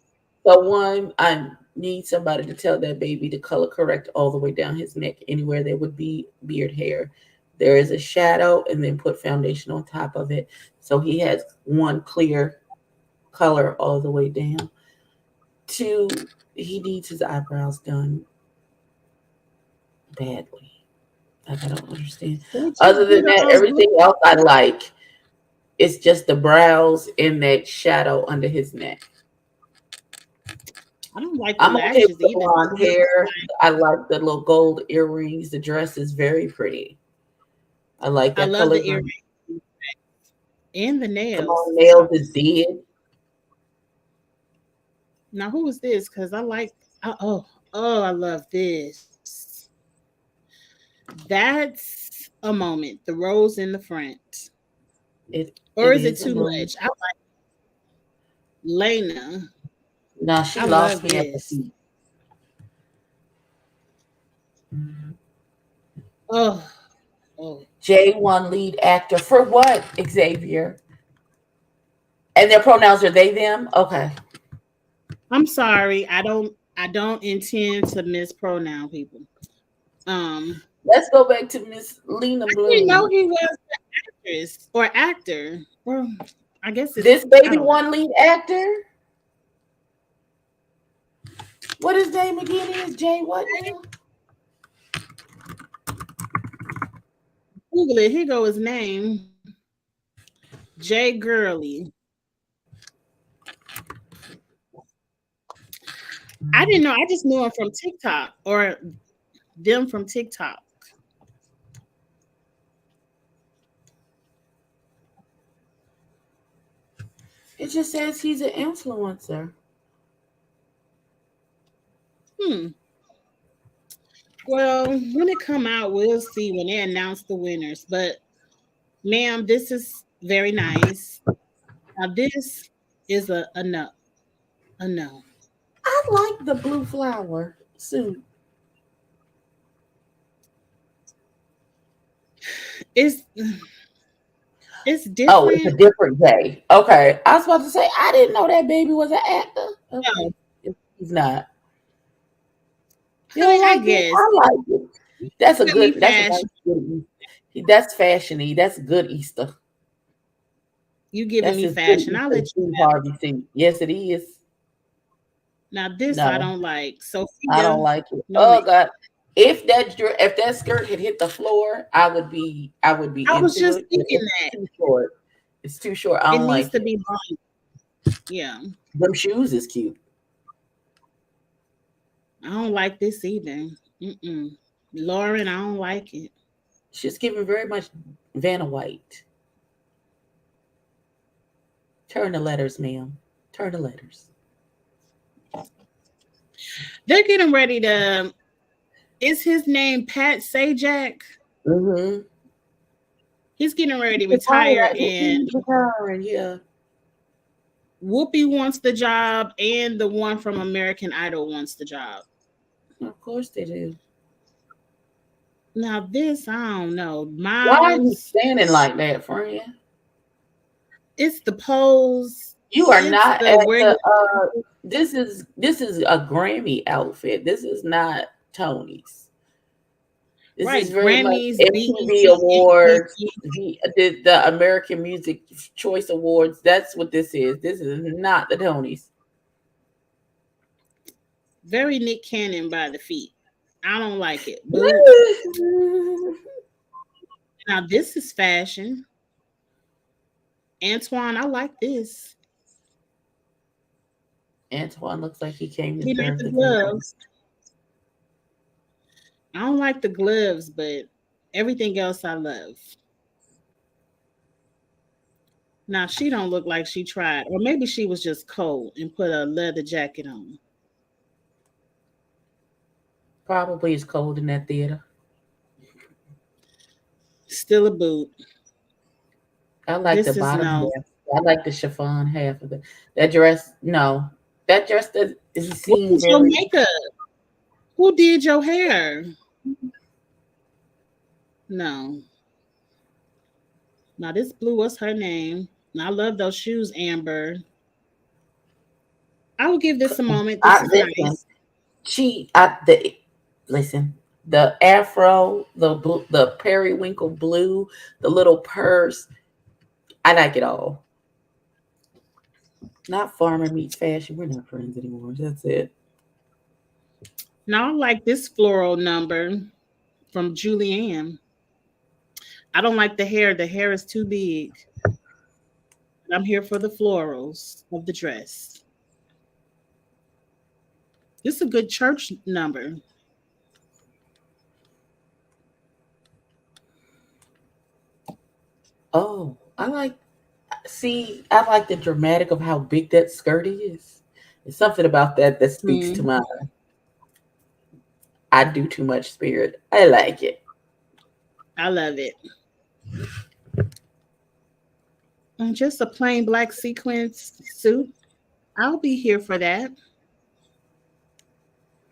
I need somebody to tell that baby to color correct all the way down his neck, anywhere there would be beard hair. There is a shadow, and then put foundation on top of it. So he has one clear color all the way down. Two, he needs his eyebrows done badly. Like I don't understand. They just Other than did that, a everything else I like. It's just the brows and that shadow under his neck. I don't like the I'm okay with lashes the either. blonde hair. I like the little gold earrings. The dress is very pretty. I like I that love color the green. earrings and the Come on, nails. nails is dead. Now, who is this? Because I like. Oh, I love this. That's a moment. The rose in the front, or It is it is a too moment. much? I like Lena. Now she I lost love me at the this. feet. Mhm. Oh, oh. J1 lead actor for what, Xavier? And their pronouns are they them? Okay. I'm sorry. I don't intend to mispronounce people. Um, Let's go back to Miss Lena I didn't know Bloom. he was an actress or actor. Or I guess it's This I baby don't know. one lead actor. What his name again is? Jay what now? Google it. Here go his name. Jay Gurley. I didn't know. I just knew him from TikTok or them from TikTok. It just says he's an influencer. Hmm. Well, when it come out, we'll see when they announce the winners. But ma'am, this is very nice. Now this is a no. A no. I like the blue flower suit. It's it's Oh, it's a different. different Jay. Okay. I was about to say, I didn't know that baby was an actor. No, Okay. He's not. You I don't mean, I like it? guess I like it. That's a give me good, that's a fashion. nice good That's fashiony. That's good Easter. You giving That's me his good fashion. I'll Easter let you Steve have Harvey suit. Yes, it is. it. Now this I No, don't like. I don't Sophia, like it. no man. Oh God. If that skirt had hit the floor, I would be I was into just it. But thinking it's that too short. It's too short. I it don't needs like to it. be long. Yeah, Them shoes is cute. I don't like this either. Mm-mm. Lauren, I don't like it. She's giving very much Vanna White. Turn the letters, ma'am. Turn the letters. They're getting ready to. Is his name Pat Sajak? Mm-hmm. He's getting ready to retire, Retiring. and He's retiring. Yeah. Whoopi wants the job, and the one from American Idol wants the job. Of course they do. Now this, I don't know. Why are you Miles, standing like that, friend? it's the pose. You are It's not the at where the you this is a Grammy outfit. This is not Tony's. This is right very much Grammys, MTV BET, Awards, NBC. the American Music Choice Awards. That's what this is. This is not the Tonys. Very Nick Cannon by the feet. I don't like it. Boot. Now this is fashion. Antoine, I like this. Antoine looks like he came to He like serve the the people. gloves. I don't like the gloves, but everything else I love. Now she don't look like she tried, or maybe she was just cold and put a leather jacket on. Probably it's cold in that theater. Still a boot. I like the This is bottom no. half. I like the chiffon half of it. That dress, no. That dress doesn't What seem was your very. makeup? Who did your hair? No. Now this blue, what's her name? Now I love those shoes, Amber. I will give this a moment. This I is listen. nice. Listen. The afro, the periwinkle blue, the little purse. I like it all. Not farmer meets fashion. We're not friends anymore. That's it. Now I like this floral number from Julianne. I don't like the hair. The hair is too big. I'm here for the florals of the dress. This is a good church number. Oh, I like the dramatic of how big that skirt is. There's something about that speaks to Hmm. my I do too much spirit. I like it. I love it. And just a plain black sequins suit. I'll be here for that.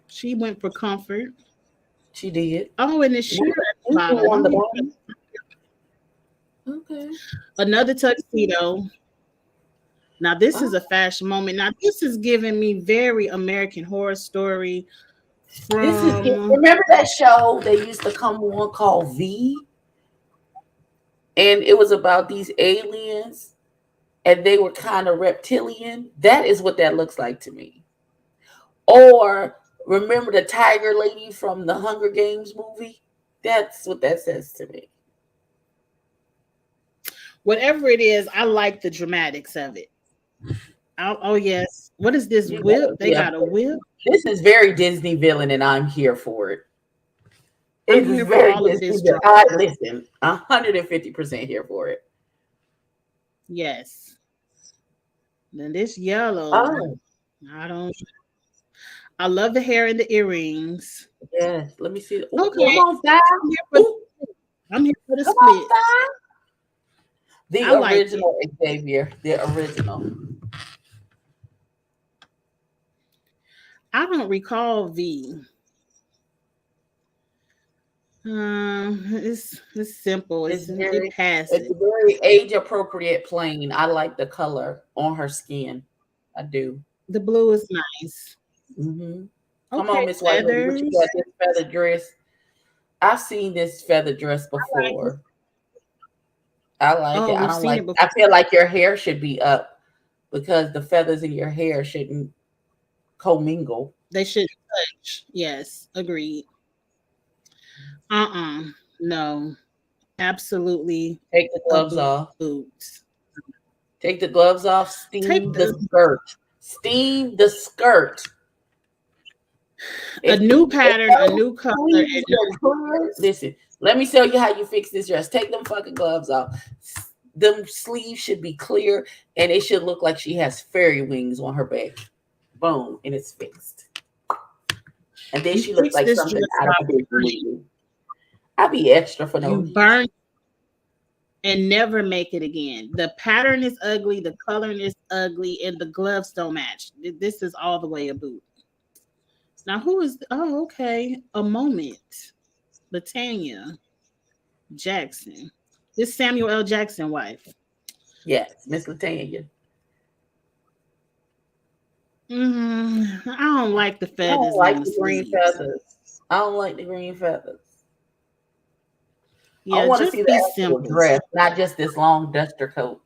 She went for comfort. She did. Oh, and the shoe at the bottom. On I'm the here for bottom. Okay. another tuxedo. Now this Oh, is a fashion moment. Now this is giving me very American Horror Story from remember that show they used to come on called V, and it was about these aliens, and they were kind of reptilian. That is what that looks like to me. Or remember the tiger lady from the Hunger Games movie? That's what that says to me. whatever it is. I like the dramatics of it. Oh yes. What is this whip? They Yeah. got a whip. This is very Disney villain, and I'm here for it. I'm It is here for very all of Disney this villain. drama. I listen, 150% here for it. Yes. Then this yellow. Oh, I don't. I love the hair and the earrings. yes. Let me see. Oh, come Okay. on, Thigh. I'm here for, Ooh, I'm here for the come on, split. Thigh. The I like it. original Xavier. The original. I don't recall V. It's simple. It's It it's passes. very age appropriate plain. I like the color on her skin. I do. The blue is nice. Hmm. Come Okay, on, Miss White Lady. What you got? feathers. This feather dress. I've seen this feather dress I like it. before. I like it. Oh, I we've don't seen like. it I before. feel like your hair should be up because the feathers in your hair shouldn't commingle. They should touch. Yes, agreed. Uh-uh. No, absolutely Take the a gloves boot. off. Take the gloves off. Take Steam the the skirt. Steam the skirt. a If new pattern, a new color, and listen, let me tell you how you fix this dress. Take them fucking gloves off. Them sleeves should be clear, and it should look like she has fairy wings on her back. Boom, and it's fixed. And then you she looks fix like this something dress out by of a Disney burning. movie. I'll be extra for no You reason. burn and never make it again. The pattern is ugly, the coloring is ugly, and the gloves don't match. This is all the way a boot. Now, who is? Oh, okay. A moment. Latanya Jackson. This Samuel L. Jackson wife. Yes, Miss Latanya. I don't like the I don't feathers like on the the green sleeves. feathers. I don't like the green feathers. I Yeah, want to see just the be actual simple. dress, not just this long duster coat.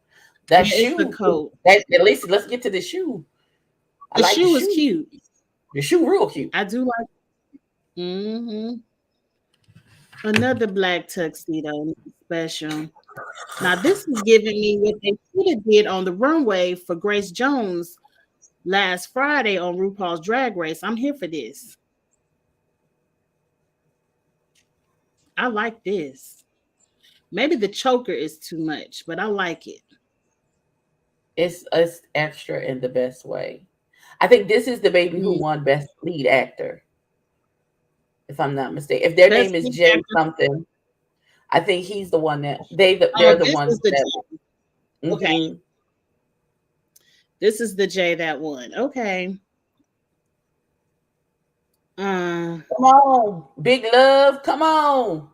That Yeah, it's the shoe, coat. that at least let's get to the shoe. I The like the shoe is shoe. cute. The shoe real cute. I do like. Another black tuxedo special. Now this is giving me what they should have did on the runway for Grace Jones last Friday on RuPaul's Drag Race. I'm here for this. I like this. Maybe the choker is too much, but I like it. It's extra in the best way. I think this is the baby who Mm. won Best Lead Actor, if I'm not mistaken. If their Best name is Pink Jay Actor. something, I think he's the one that Oh, they're the this ones is the that. J. Okay, Hmm. this is the J that won. Okay. Uh, Come on, Big Love, come on.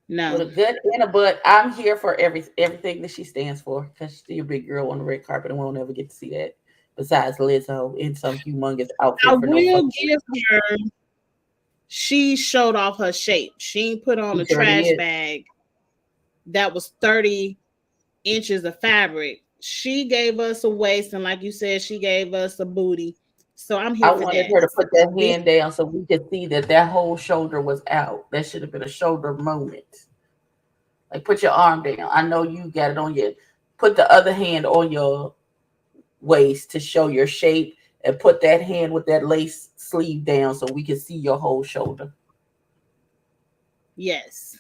With no. a gut and a butt. I'm here for everything that she stands for because she's a big girl on the red carpet and we'll never get to see that. Besides Lizzo in some humongous I outfit for no will fucking give her. She showed off her shape. She put on reason. a She sure trash did. bag that was 30 inches of fabric. She gave us a waist, and like you said, she gave us a booty. So I'm I here for wanted that. her to put that We hand down so we could see that that whole shoulder was out. That should have been a shoulder moment. Like put your arm down. I know you got it on your. Put the other hand on your waist to show your shape, and put that hand with that lace sleeve down so we can see your whole shoulder. yes,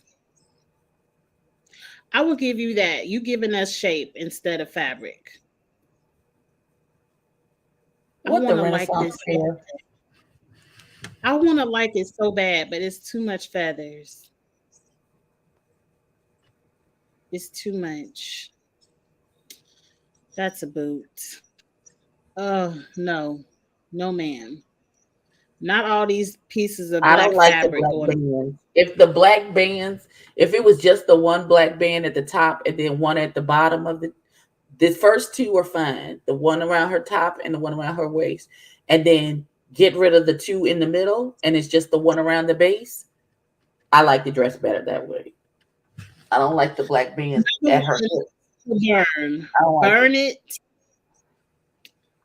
I will give you that. You giving us shape instead of fabric. I What the want to like Renaissance this. fair? I want to like it so bad, but it's too much feathers. It's too much. That's a boot. Oh no, no, ma'am. Not all these pieces of I black don't like the fabric black going. bands. If the black bands, if it was just the one black band at the top and then one at the bottom of the first two are fine. The one around her top and the one around her waist. And then get rid of the two in the middle and it's just the one around the base. I like the dress better that way. I don't like the black bands Number at her one, hip. burn, I don't like it. burn it,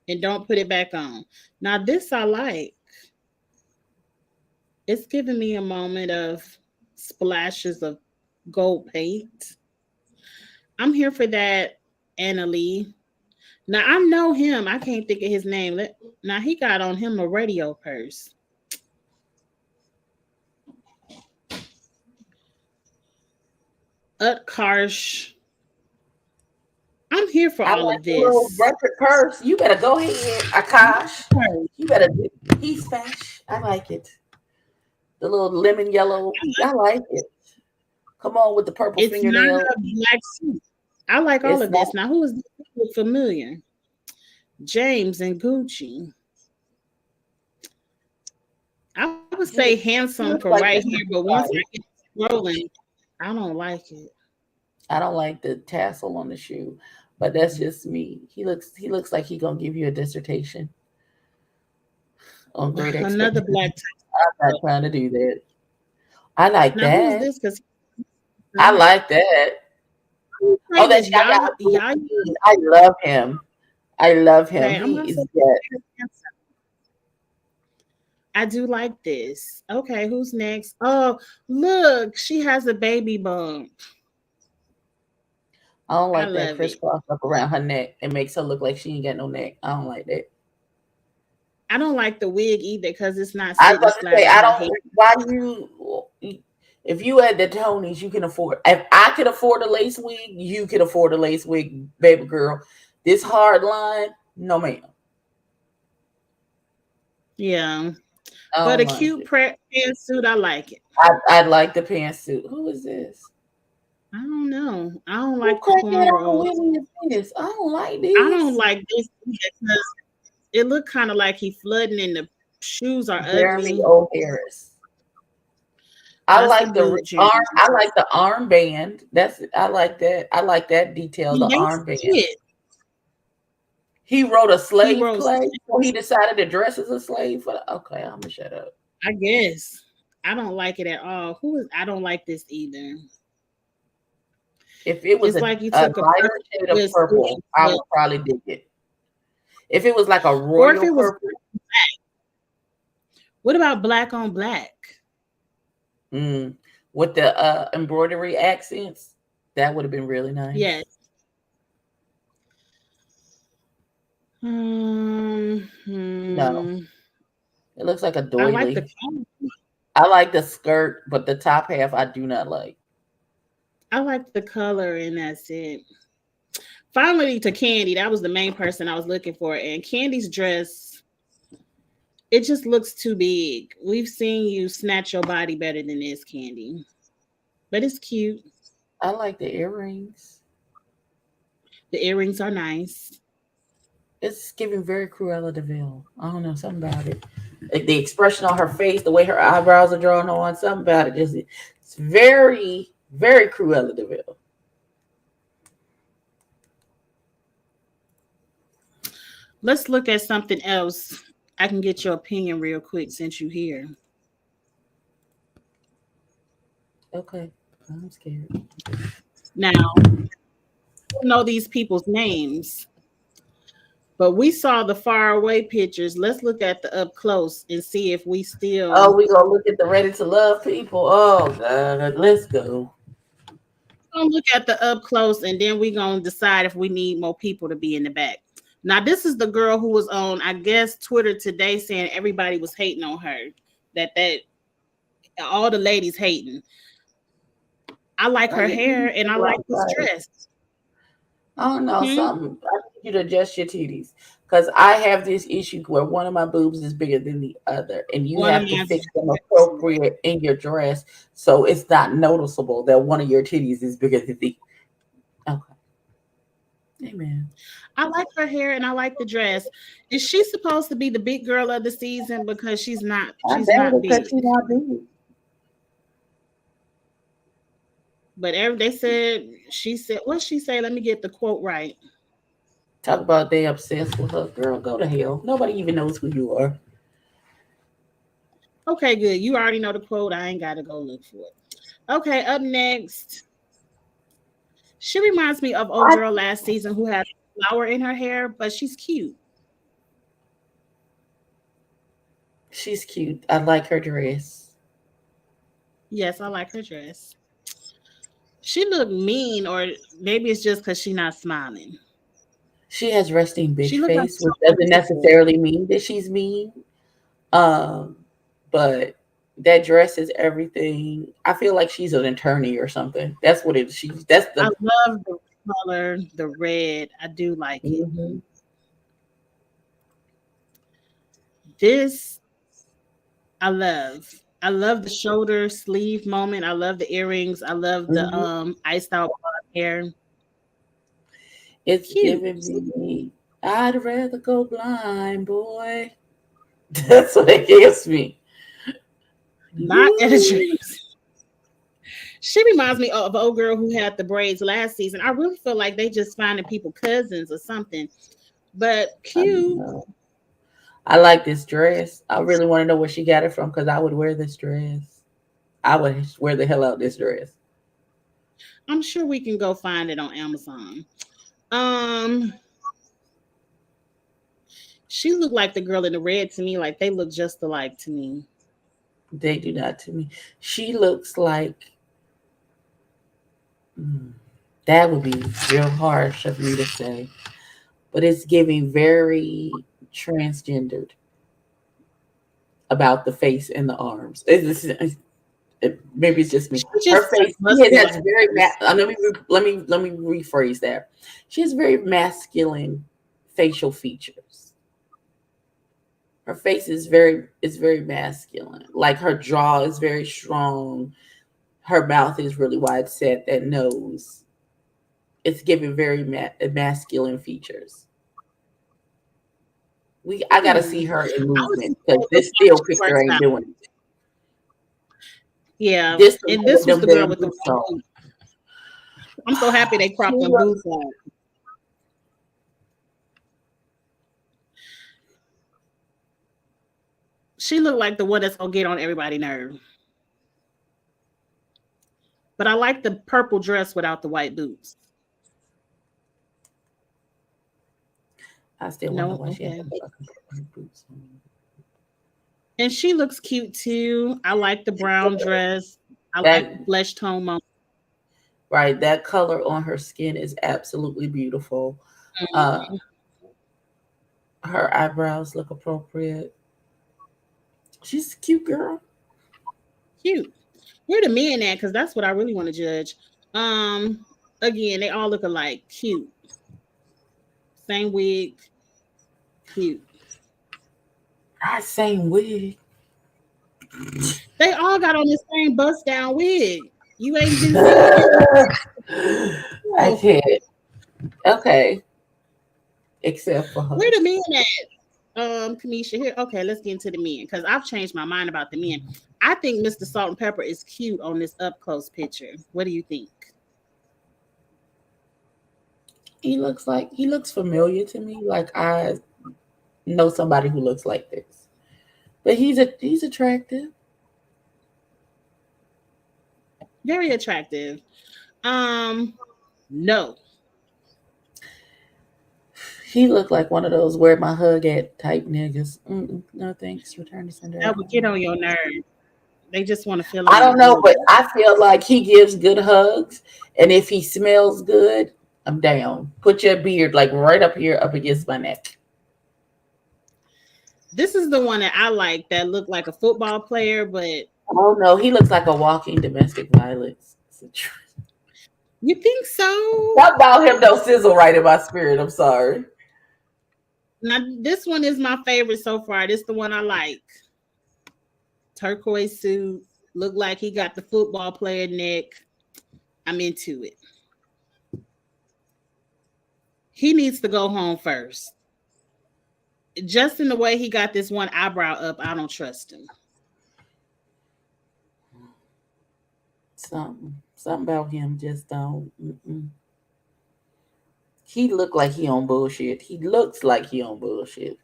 and don't put it back on. Now this I like. It's giving me a moment of splashes of gold paint. I'm here for that, Anna Lee. Now I know him. I can't think of his name. Now he got on him a radio purse. Utkarsh. I'm here for I all like of the little this. Bradford purse. You better go ahead, Akash. Utkarsh. You better. He's fash. I like it. The little lemon yellow. I like it. Come on with the purple It's not fingernail. a black suit. I like all It's of not. this. Now, who is this familiar? James and Gucci. I would say handsome He from looks right like here, Mr. but once I Somebody. get rolling, I don't like it. I don't like the tassel on the shoe, but that's just me. He looks like he gonna give you a dissertation on great Another expectations. black I'm not top. trying to do that. I like Now, who is that. this? Because I like that. who Oh, played that's this? Yaya Y'all, y'all. Abdul-Mateen. I love him. I love him. Okay, I'm He not is so. that. I do like this. Okay, who's next? Oh, look, she has a baby bump. I don't I like that love it. crisscross up around her neck. It makes her look like she ain't got no neck. I don't like that. I don't like the wig either because it's not I was sitting about to flat say, on I her head. don't. Why if you at the Tonys, you can afford. If I could afford a lace wig, you could afford a lace wig, baby girl. This hard line, no ma'am. Yeah, I but don't a like cute it. pantsuit, I like it. I like the pantsuit. Who is this? I don't know. I don't Who like the crackhead on cornrows. Willie is this? I don't like I don't this. like this because it looked kind of like he flooding and the shoes are Jeremy ugly. O. Harris. I That's a like the boot, Jeremy. arm. I like the armband. That's. I like that. I like that detail. The They armband. see it. He wrote a He slave rose. play, so he decided to dress as a slave. Okay, I'm gonna shut up. I guess. I don't like it at all. Who is? I don't like this either. If it was It's a, like you a took a lighter purple shade of with purple, I would probably dig it. If it was like a Or if royal it was, purple, what about black on black? mm, with the embroidery accents, that would have been really nice. Yes. Hmm. No, it looks like a I like the doily. color. I like the skirt, but the top half I do not like. I like the color, and that's it. Finally, to Candy, that was the main person I was looking for. And Candy's dress, it just looks too big. We've seen you snatch your body better than this, Candy. But it's cute. I like the earrings. The earrings are nice. It's giving very Cruella de Vil. I don't know, something about it. Like the expression on her face, the way her eyebrows are drawn on, something about it. Just it's very, very Cruella de Vil. Let's look at something else. I can get your opinion real quick since you're here. Okay, I'm scared. Now, I don't know these people's names, but we saw the far away pictures. Let's look at the up close and see if we Oh, still we gonna look at the Ready to Love people. Oh God, let's go. gonna look at the up close and then we gonna decide if we need more people to be in the back. Now, this is the girl who was on, I guess, Twitter today saying everybody was hating on her. That all the ladies hating. I like Oh her yeah, hair you and I the like right this side. dress. I don't know Hmm? something. I need you to adjust your titties because I have this issue where one of my boobs is bigger than the other, and you One of have to my fix them appropriate in your dress so it's not noticeable that one of your titties is bigger than the. Okay, amen. I like her hair and I like the dress. Is she supposed to be the big girl of the season because I she's doubt not it because big. she not big. But they said she said what she say? Let me get the quote right. Talk about they obsessed with her. Girl, go to hell. Nobody even knows who you are. Okay, good. You already know the quote. I ain't gotta go look for it. Okay, up next. She reminds me of old I, girl last season who had a flower in her hair, but she's cute. she's cute. I like her dress. Yes, I like her dress. She looked mean, or maybe it's just because she's not smiling. She has resting She bitch looked like face, which someone doesn't to go. necessarily mean that she's mean. Um, but that dress is everything. I feel like she's an attorney or something. That's what it. She's that's I the. love the color, the red. I do like it. Mhm. This I love. I love the shoulder sleeve moment. I love the earrings. I love the Mhm. iced out blonde hair. It's Cute. giving me. I'd rather go blind, boy. That's what it gives me. Not at a Ooh. dreams. She reminds me of an old girl who had the braids last season. I really feel like they just finding people cousins or something. But I don't cute. know. I like this dress. I really want to know where she got it from because I would wear this dress. I would wear the hell out this dress. I'm sure we can go find it on Amazon. Um, she looked like the girl in the red to me. Like they look just alike to me. They do not to me. She looks like mm, that would be real harsh of me to say, but it's giving very transgendered about the face and the arms. Maybe it's just me. She just Her has face she muscular has very arms. let me rephrase that. She has very masculine facial features. Her face is very masculine. Like her jaw is very strong. Her mouth is really wide set. That nose, it's giving very masculine features. I gotta Hmm. see her in I was movement just because saying, let's this see how still she picture works ain't out. doing it. Yeah, This the and one this with was them the girl damn with the boots white on. boots. I'm so happy they She cropped them looks. boots out. She looked like the one that's gonna get on everybody's nerve. But I like the purple dress without the white boots. I still wonder No, why she had okay. them fucking boots on. And she looks cute too. I like the brown dress. I like the That flesh tone moment. right, that color on her skin is absolutely beautiful. Uh, her eyebrows look appropriate. She's a cute girl. Cute. Where the men at? Because that's what I really want to judge. Um, Again, they all look alike. Cute. Same wig. Cute. Not same wig. They all got on the same bust down wig. You ain't been seeing it. I Oh, can't. Okay, except for her. where the men at? Kamisha here. Okay, let's get into the men because I've changed my mind about the men. I think Mr. Salt and Pepper is cute on this up close picture. What do you think? He looks familiar to me. Like I know somebody who looks like this. But he's attractive. Very attractive. No. He looked like one of those where my hug at type niggas. No thanks. Return to sender. That would get on your nerve. They just want to feel I on your don't know, but booty. I feel like he gives good hugs, and if he smells good, I'm down. Put your beard like right up here, up against my neck. This is the one that I like that looked like a football player, but Oh no, he looks like a walking domestic violence. you think so? What about him don't sizzle right in my spirit? I'm sorry. Now this one is my favorite so far. This the one I like. Turquoise suit, look like he got the football player neck. I'm into it. He needs to go home first. Just in the way he got this one eyebrow up, I don't trust him. Something about him just don't. He look like he on bullshit. He looks like he on bullshit.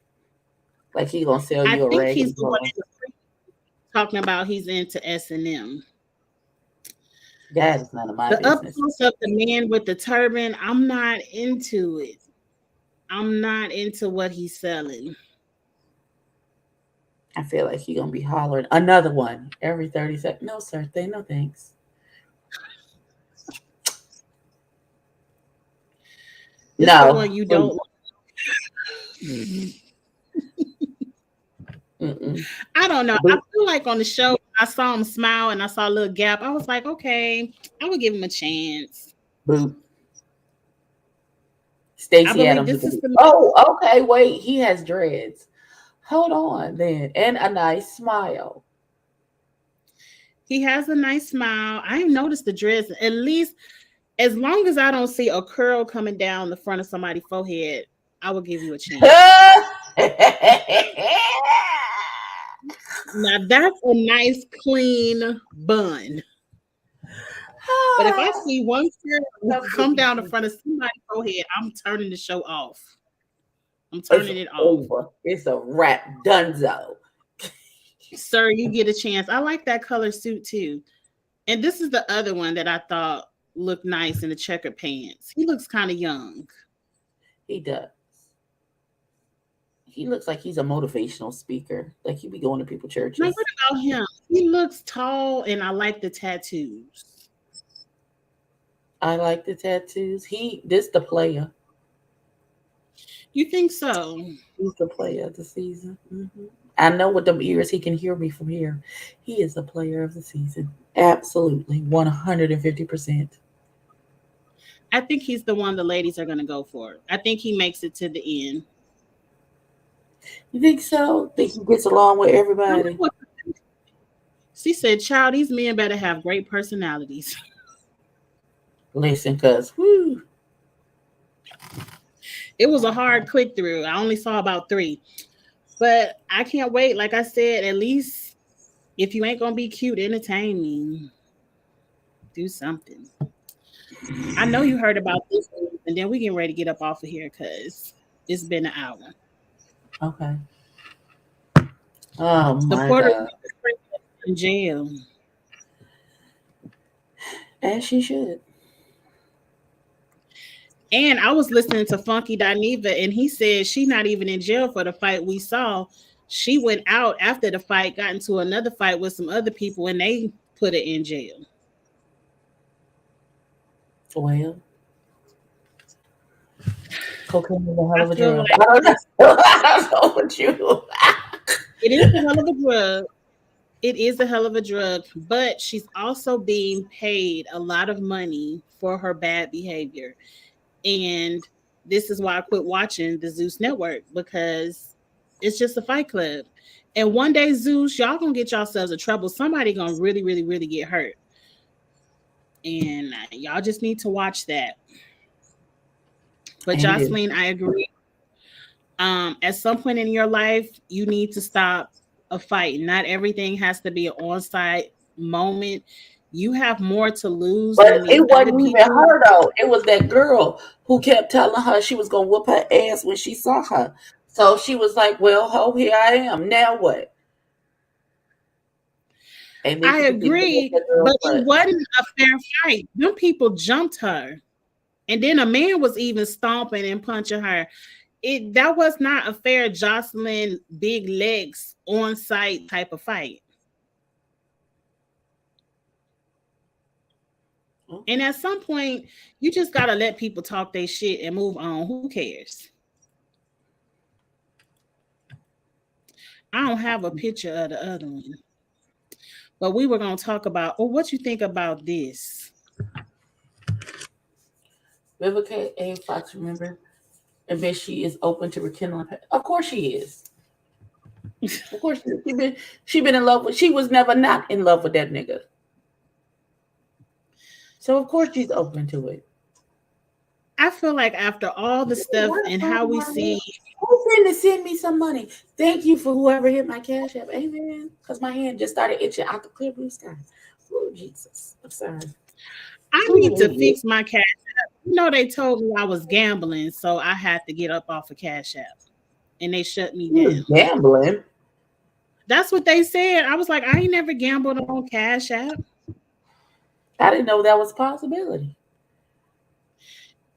Like he gonna sell I you a think he's raggedy the one clothes. talking about he's into S&M. That is none of my The up business. close of the man with the turban, I'm not into it. I'm not into what he's selling. I feel like he gonna be hollering another one every 30 seconds. No, sir. No thanks. This the No, one you please. don't. Mm-mm. I don't know. I Boop, feel like on the show, I saw him smile and I saw a little gap. I was like, okay, I would give him a chance. boop. I Stacey believe Adams. this is the man. Oh, okay. Wait, he has dreads. Hold on, then, and a nice smile. He has a nice smile. I ain't noticed the dress. At least as long as I don't see a curl coming down the front of somebody's forehead, I will give you a chance. Now that's a nice clean bun. But if I see one curl Come get come me, down the Jesus. front of somebody's forehead, I'm turning the show off. I'm It's turning it off. over. It's a wrap. Dunzo. Sir, you get a chance. I like that color suit too. And this is the other one that I thought looked nice in the checkered pants. He looks kind of young. He does. He looks like he's a motivational speaker. Like he be going to people Now, churches. what about him? He looks tall and I like the tattoos. I like the tattoos. This the player. You think so? He's the player of the season. I know with them ears, he can hear me from here. He is the player of the season. Absolutely, 150%. I think he's the one the ladies are going to go for. I think he makes it to the end. You think so? Think he gets along with I wonder everybody? what she said, child, these men better have great personalities. Listen, cause whoo, It was a hard click through. I only saw about three. But I can't wait. Like I said, at least if you ain't going to be cute, entertain me. Do something. I know you heard about this, and then we getting ready to get up off of here because it's been an hour. okay. Oh The my Puerto god, Rican princess in jail. as she should. And I was listening to Funky Dineva, and he said she's not even in jail for the fight we saw. She went out after the fight, got into another fight with some other people, and they put her in jail. Well, cocaine is a hell I of a feel drug. like I don't know. I don't know what you. it is a hell of a drug. It is a hell of a drug, but she's also being paid a lot of money for her bad behavior. And this is why I quit watching the Zeus Network, because it's just a fight club. And one day, Zeus, y'all gonna get yourselves in trouble. Somebody gonna really, really, really get hurt. And y'all just need to watch that. But And it is. Jocelyn, I agree. At some point in your life, you need to stop a fight. Not everything has to be an on-site moment. You have more to lose But than these it other wasn't even people. her though. It was that girl who kept telling her she was gonna whoop her ass when she saw her. So she was like, "Well, ho, here I am. Now what?" And then I she proceeded to whoop agree, that girl's but it butt. wasn't a fair fight. Them people jumped her. And then a man was even stomping and punching her. That was not a fair Jocelyn big legs on site type of fight. And Okay. at some point, you just gotta let people talk their shit and move on. Who cares? I don't have a picture of the other one, but we were gonna talk about. Oh, what you think about this? Vivica A. Fox, remember? And bet she is open to rekindling. Of course she is. Of course she been in love with. She was never not in love with that nigga. So of course she's open to it. I feel like after all the stuff Where the and fuck how am we I see, at? Who's finna send me some money? Thank you for whoever hit my cash app. Amen. Because my hand just started itching out the clear blue sky. Oh, Jesus. I'm sorry. I Who's need an to idiot? fix my cash app. They told me I was gambling, so I had to get up off of Cash App, and they shut me You was down. gambling. That's what they said. I was like, I ain't never gambled on Cash App. I didn't know that was a possibility.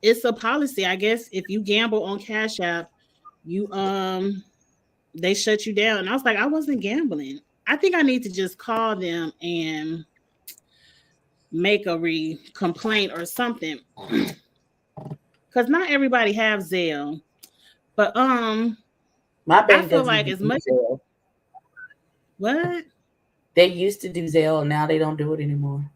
It's a policy, I guess. If you gamble on Cash App, you they shut you down. And I was like, I wasn't gambling. I think I need to just call them and make a complaint or something, because not everybody have Zelle. But My I bank feel doesn't like even as do much Zelle. what They used to do Zelle, now they don't do it anymore.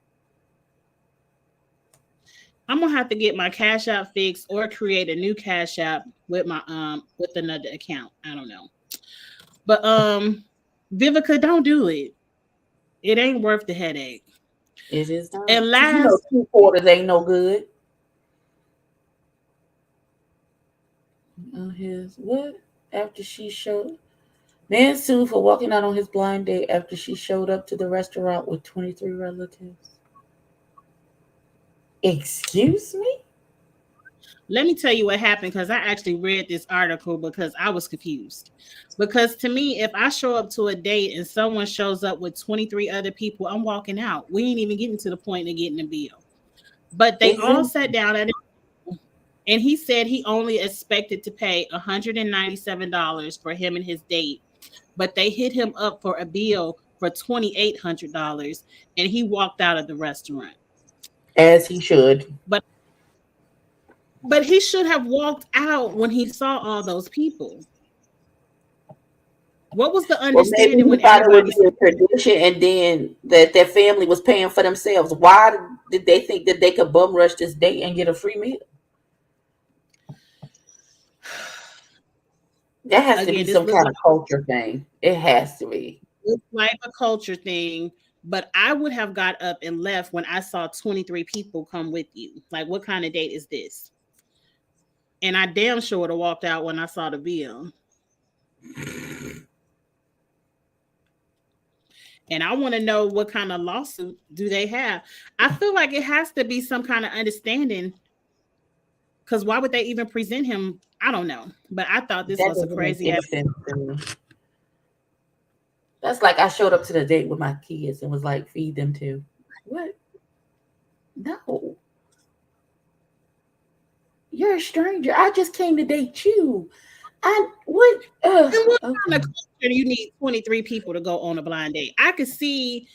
I'm gonna have to get my Cash App fixed or create a new Cash App with my with another account. I don't know. But Vivica, don't do it. It ain't worth the headache. It is not. And Because you know last, 2 quarters ain't no good. His what? After she showed man sued for walking out on his blind date after she showed up to the restaurant with 23 relatives. Excuse me? let me tell you what happened, because I actually read this article because I was confused. Because to me, if I show up to a date and someone shows up with 23 other people, I'm walking out. We ain't even getting to the point of getting a bill. But they all sat Exactly. down at, and he said he only expected to pay $197 for him and his date, but they hit him up for a bill for $2,800, and he walked out of the restaurant. As he should. But he should have walked out when he saw all those people. What was the Well, maybe understanding he when thought it would everybody be a tradition and then that their family was paying for themselves. Why did they think that they could bum rush this date and get a free meal? That has to be again, this some looked kind like of culture thing. It has to be. a culture thing, but I would have got up and left when I saw 23 people come with you. Like, what kind of date is this? And I damn sure would have walked out when I saw the bill. And I want to know what kind of lawsuit do they have. I feel like it has to be some kind of understanding, because why would they even present him? I don't know. But I thought this That was a doesn't make crazy any ass. sense to me. That's like I showed up to the date with my kids and was like, feed them too. What? No. You're a stranger. I just came to date you. I what? And what Okay. kind of culture do you need 23 people to go on a blind date? I could see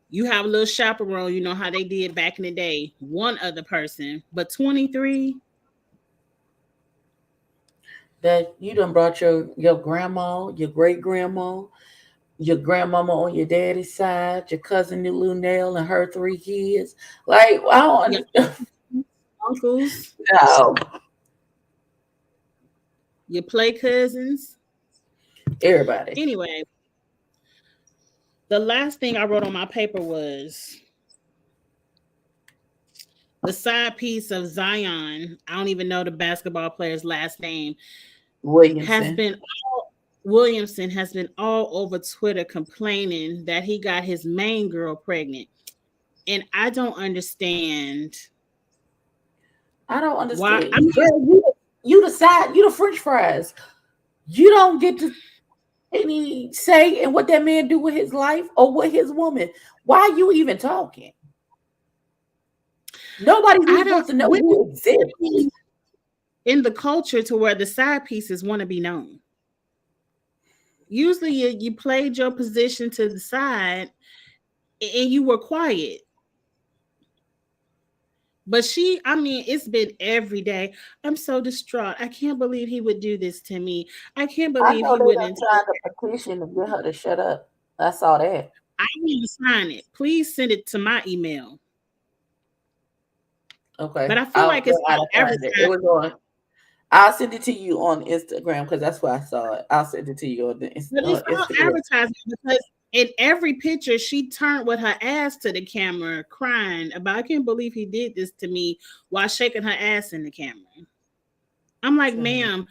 you have a little chaperone, you know how they did back in the day, one other person, but 23? That you done brought your grandma, your great grandma, your grandmama on your daddy's side, your cousin Lunel and her three kids. Like I don't Your understand. uncles, No, your play cousins. everybody. Anyway, the last thing I wrote on my paper was the side piece of Zion. I don't even know the basketball player's last name. Has Williamson. been Williamson has been all over Twitter complaining that he got his main girl pregnant. And I don't understand I don't why. understand. I mean, Girl, you decide. You the French fries. You don't get to any say in what that man do with his life or with his woman. Why are you even talking? Nobody's I even don't supposed to know when who exists. in the culture to where the side pieces want to be known. Usually you played your position to the side and you were quiet. But I mean, it's been every day. I'm so distraught. I can't believe he would do this to me. I can't I believe know he they wouldn't. done signed a petition to get her to shut up. I saw that. I need to sign it. Please send it to my email. But Okay, I feel like it's I all find it. It advertised. was on. I'll send it to you on Instagram because that's where I saw it. I'll send it to you on But on it's all Instagram. advertising because in every picture she turned with her ass to the camera, crying about I can't believe he did this to me while shaking her ass in the camera. I'm like, Child. ma'am,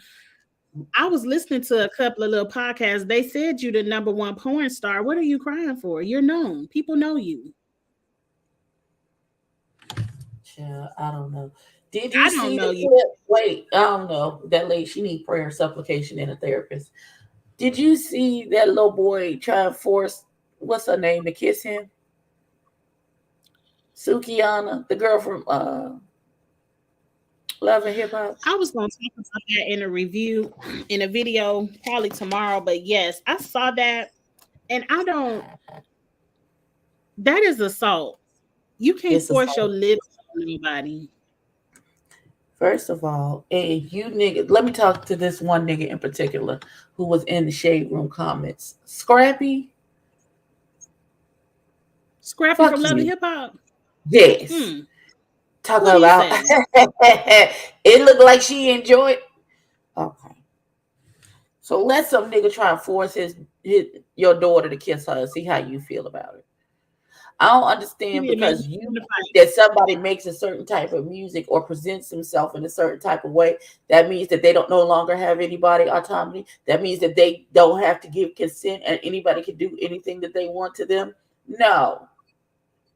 I was listening to a couple of little podcasts. They said you the number one porn star. What are you crying for? You're known. People know you. Child, I don't know. Did you I don't see know the you. clip? Wait, I don't know. That lady, she need prayer, supplication, and a therapist. Did you see that little boy try and force what's her name to kiss him? Sukiana, the girl from Love and Hip Hop. I was gonna talk about that in a review, in a video, probably tomorrow. But yes, I saw that, and I don't. That is assault. You can't It's a force your lips on anybody. First of all, and you niggas, let me talk to this one nigga in particular who was in the shade room comments. Scrappy, Scrappy from fuck Love and you. Hip Hop. Yes. Hmm. Talk What do you about say? it looked like she enjoyed. Okay. So let some nigga try and force his your daughter to kiss her and see how you feel about it. I don't He understand need to make because him you to fight. that somebody makes a certain type of music or presents himself in a certain type of way. That means that they don't no longer have anybody autonomy. That means that they don't have to give consent and anybody can do anything that they want to them. No,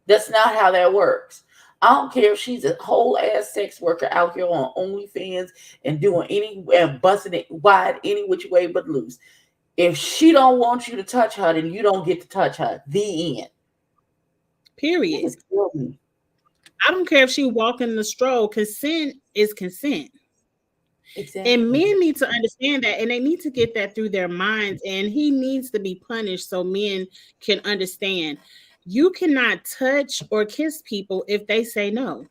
that's not how that works. I don't care if she's a whole ass sex worker out here on OnlyFans and doing any and busting it wide any which way but loose. If she don't want you to touch her, then you don't get to touch her. The end. Period. Niggas kill me. I don't care if she walking the stroll. Consent is consent. And Exactly. men need to understand that and they need to get that through their minds. And he needs to be punished so men can understand. You cannot touch or kiss people if they say no.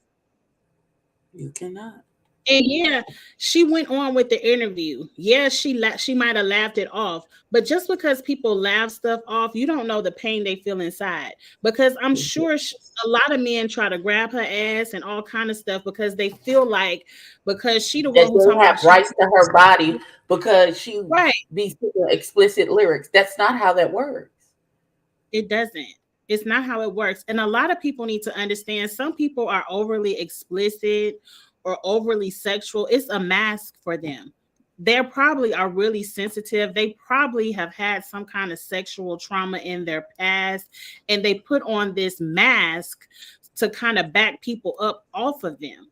You cannot. And yeah, she went on with the interview. Yeah, she might have laughed it off, but just because people laugh stuff off, you don't know the pain they feel inside. Because I'm sure a lot of men try to grab her ass and all kind of stuff because they feel like because she the one That who talking they have about she rights to her body because she right. be singing explicit lyrics. That's not how that works. It doesn't. It's not how it works. And a lot of people need to understand some people are overly explicit or overly sexual. It's a mask for them. They probably are really sensitive. They probably have had some kind of sexual trauma in their past and they put on this mask to kind of back people up off of them.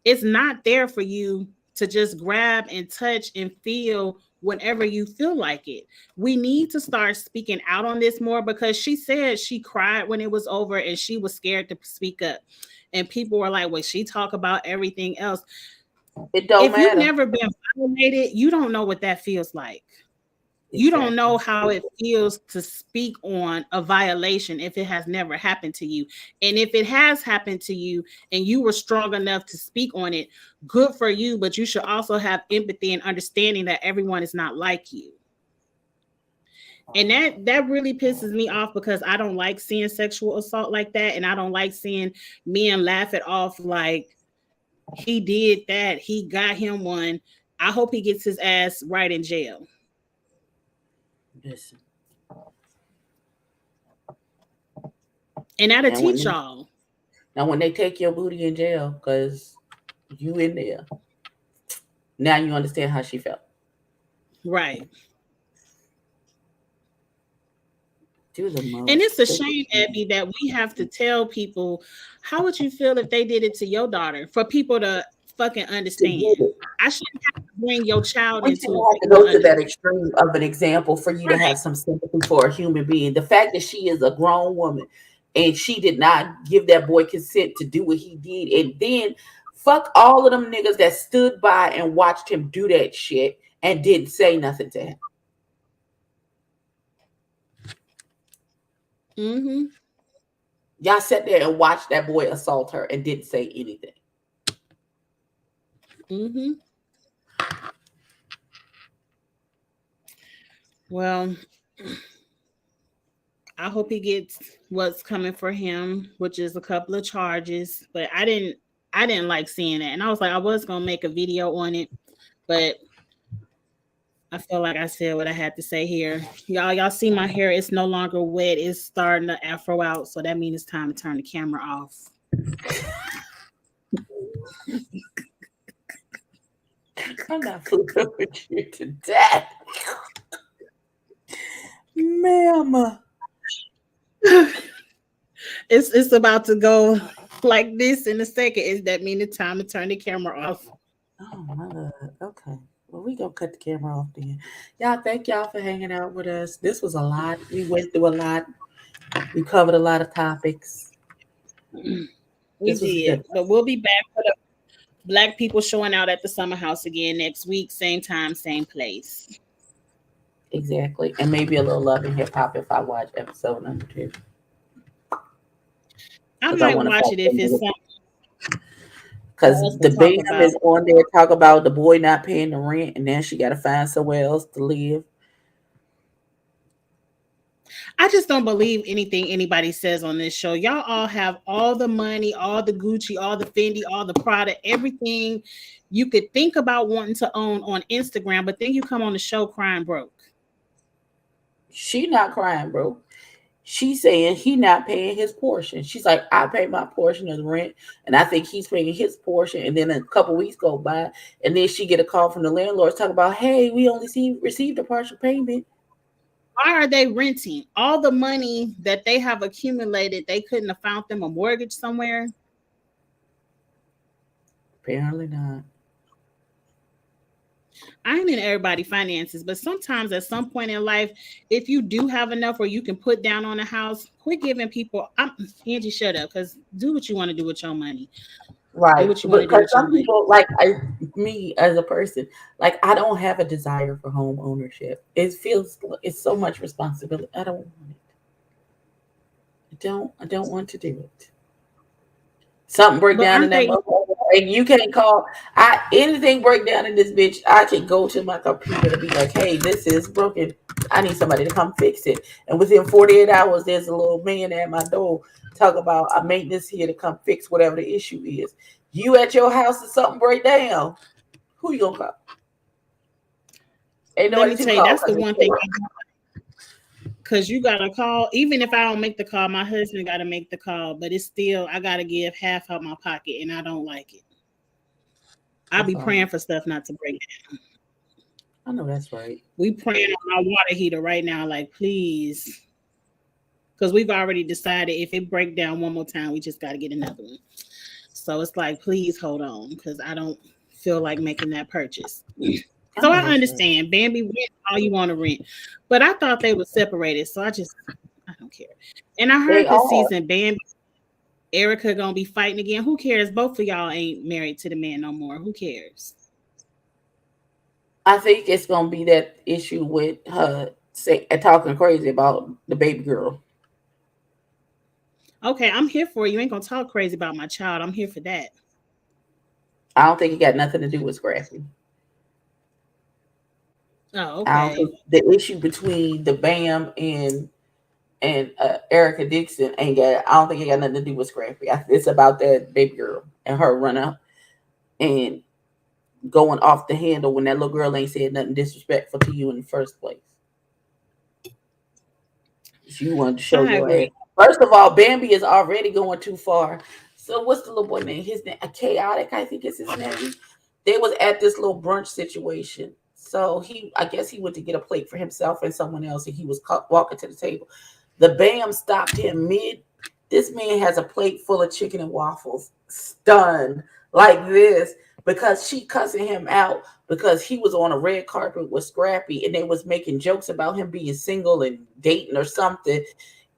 It's not there for you to just grab and touch and feel whenever you feel like it. We need to start speaking out on this more because she said she cried when it was over and she was scared to speak up. And people were like, well, she talk about everything else. It don't If you've matter. never been violated, you don't know what that feels like. You don't know Exactly. how it feels to speak on a violation if it has never happened to you. And if it has happened to you and you were strong enough to speak on it, good for you. But you should also have empathy and understanding that everyone is not like you. And that really pisses me off because I don't like seeing sexual assault like that, and I don't like seeing men laugh it off like he did that, he got him one. I hope he gets his ass right in jail. Listen. And that'll Now teach when y'all. when they take your booty in jail because you in there, now you understand how she felt. Right. She was the And most it's a stupid shame, Abby, that we have to tell people, how would you feel if they did it to your daughter, for people to fucking to get understand. it. I shouldn't have to bring your child We into shouldn't it for have to you to go to understand. that extreme of an example for you to have some sympathy for a human being. The fact that she is a grown woman and she did not give that boy consent to do what he did, and then fuck all of them niggas that stood by and watched him do that shit and didn't say nothing to him. Mm-hmm. Y'all sat there and watched that boy assault her and didn't say anything. Mm-hmm. Well, I hope he gets what's coming for him, which is a couple of charges. But I didn't like seeing it. And I was like, I was gonna make a video on it, but I feel like I said what I had to say here. Y'all see my hair, it's no longer wet, it's starting to afro out. So that means it's time to turn the camera off. I'm not fooling with you to death, ma'am. It's about to go like this in a second. Is that mean the time to turn the camera off? Oh my God. Okay. Well, we gonna cut the camera off then. Y'all, thank y'all for hanging out with us. This was a lot. We went through a lot. We covered a lot of topics. We This was a did. good one. But we'll be back for the black people showing out at the summer house again next week, same time, same place. Exactly. And maybe a little love and hip hop if I watch episode number 2. I Because I might want to watch fuck it if them it's niggas. something Because for us to the talk Bam about. is on there talk about the boy not paying the rent and then she gotta find somewhere else to live. I just don't believe anything anybody says on this show. Y'all all have all the money, all the Gucci, all the Fendi, all the Prada, everything you could think about wanting to own on Instagram, but then you come on the show crying broke. She not crying, bro. She's saying he not paying his portion. She's like, I pay my portion of the rent, and I think he's paying his portion. And then a couple weeks go by, and then she get a call from the landlords talking about, hey, we only received a partial payment. Why are they renting? All the money that they have accumulated, they couldn't have found them a mortgage somewhere. Apparently not. I ain't in everybody finances, but sometimes at some point in life, if you do have enough where you can put down on a house, quit giving people. Angie, shut up, because do what you want to do with your money. Do Right. what you want to do Because with your some money. people, like me as a person, like I don't have a desire for home ownership. It feels it's so much responsibility. I don't want it. I don't want to do it. Something break But down in aren't that they? motherfucker, and you can't call. I anything break down in this bitch. I can go to my computer and be like, "Hey, this is broken. I need somebody to come fix it." And within 48 hours, there's a little man at my door talk about a maintenance here to come fix whatever the issue is. You at your house and something break down, who you gonna call? Ain't Let nobody me to tell you, call that's the because one thing. Because you got to call, even if I don't make the call, my husband got to make the call. But it's still, I got to give half out my pocket, and I don't like it. I'll that's be all right. praying for stuff not to break. I know that's right. We praying on our water heater right now, like please, because we've already decided if it break down one more time, we just got to get another one. So it's like, please hold on, because I don't feel like making that purchase. I So know I that's right. understand, Bambi, rent all you want to rent, but I thought they were separated, so I don't care. And I They heard this are. season, Bambi Erica gonna be fighting again. Who cares? Both of y'all ain't married to the man no more. Who cares? I think it's gonna be that issue with her talking crazy about the baby girl. Okay, I'm here for you. Ain't gonna talk crazy about my child. I'm here for that. I don't think it got nothing to do with Scrappy. Oh, I don't okay. think the issue between the Bam and Erica Dixon ain't got. I don't think it got nothing to do with Scrappy. It's about that baby girl and her running and going off the handle when that little girl ain't said nothing disrespectful to you in the first place. You wanted to show I your ass. agree. First of all, Bambi is already going too far. So what's the little boy name? His name, Chaotic, I think is his name. They was at this little brunch situation. So I guess he went to get a plate for himself and someone else, and he was walking to the table. The Bam stopped him mid. This man has a plate full of chicken and waffles, stunned like this because she cussing him out because he was on a red carpet with Scrappy and they was making jokes about him being single and dating or something.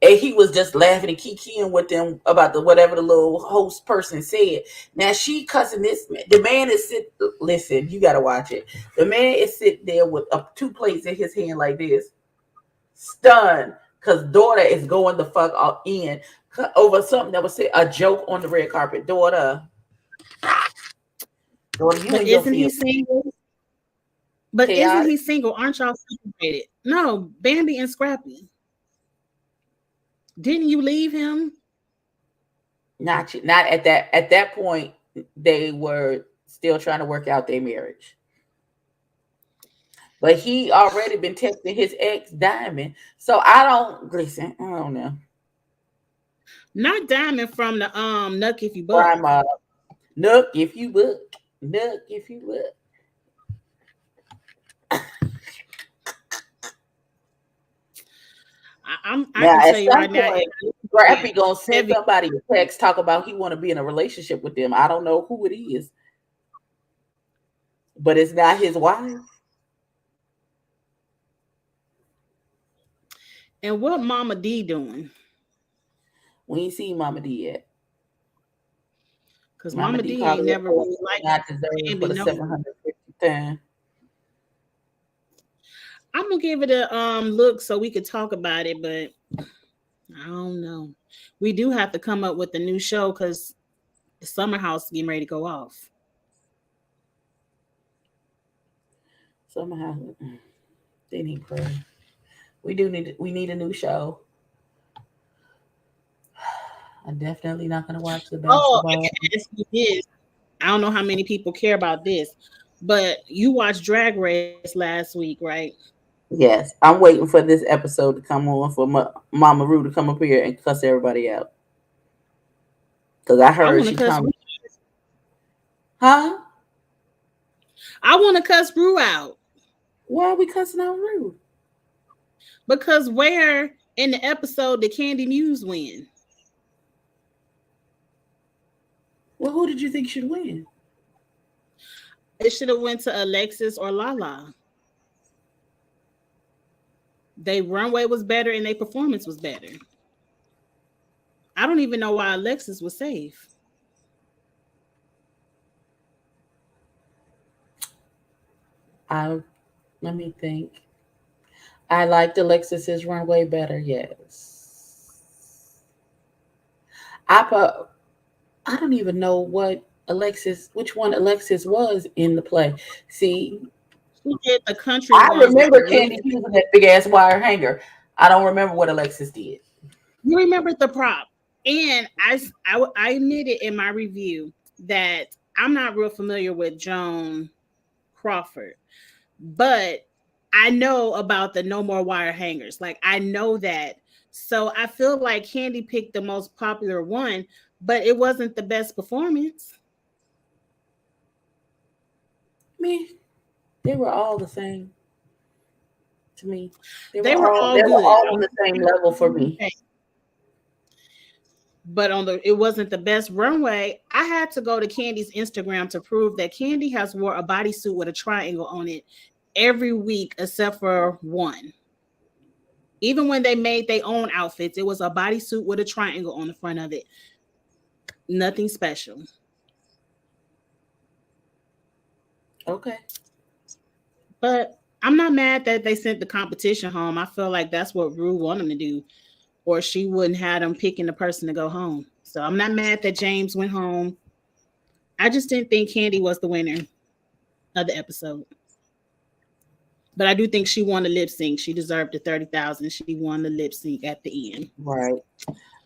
And he was just laughing and kikiing with them about the whatever the little host person said. Now she cussing this man. The man is sitting. Listen, you gotta watch it. The man is sitting there with two plates in his hand like this, stunned, because daughter is going the fuck all in over something that was said, a joke on the red carpet. Daughter, you But and your isn't feelings. he single? But isn't Chaotic. he single? Aren't y'all separated? No, Bambi and Scrappy. Didn't you leave him? Not at that point. They were still trying to work out their marriage. But he already been texting his ex Diamond. So I don't listen. I don't know. Not Diamond from the Nuck If You Buck. Prime Nook if you would. Nook if you would. I Now can at tell you some right now, point, it's Scrappy gonna send heavy. somebody a text talk about he want to be in a relationship with them. I don't know who it is, but it's not his wife. And what Mama D doing? We ain't seen Mama D yet. Because Mama Mama D D ain't probably never really liked not deserved for Bambi. the No, 750th time. I'm gonna give it a look so we could talk about it, but I don't know. We do have to come up with a new show because the summer house is getting ready to go off. Somehow they need prayer. We need a new show. I'm definitely not gonna watch the Oh, I basketball. can ask you this. I don't know how many people care about this, but you watched Drag Race last week, right? Yes, I'm waiting for this episode to come on for Mama Rue to come up here and cuss everybody out. Cause I I heard want to she cuss. coming. Huh? I want to cuss Rue out Why are we cussing out Rue? because where in the episode did Candy Muse win? Well, who did you think should win? It should have went to Alexis or Lala. They runway was better and their performance was better. I don't even know why Alexis was safe. I Let me think. I liked Alexis's runway better. Yes. I put. I don't even know which one Alexis was in the play. See, She did the country I ones with the remember really. Candy using that big ass wire hanger. I don't remember what Alexis did. You remember the prop, and I admitted in my review that I'm not real familiar with Joan Crawford, but I know about the no more wire hangers. Like I know that. So I feel like Candy picked the most popular one, but it wasn't the best performance. Me, they were all the same to me. They were all They were good. all on the same level for me. But it wasn't the best runway. I had to go to Candy's Instagram to prove that Candy has wore a bodysuit with a triangle on it every week except for one. Even when they made their own outfits, it was a bodysuit with a triangle on the front of it. Nothing special. Okay. But I'm not mad that they sent the competition home. I feel like that's what Rue wanted them to do, or she wouldn't have them picking the person to go home. So I'm not mad that James went home. I just didn't think Candy was the winner of the episode. But I do think she won the lip sync. She deserved the 30,000. She won the lip sync at the end. Right.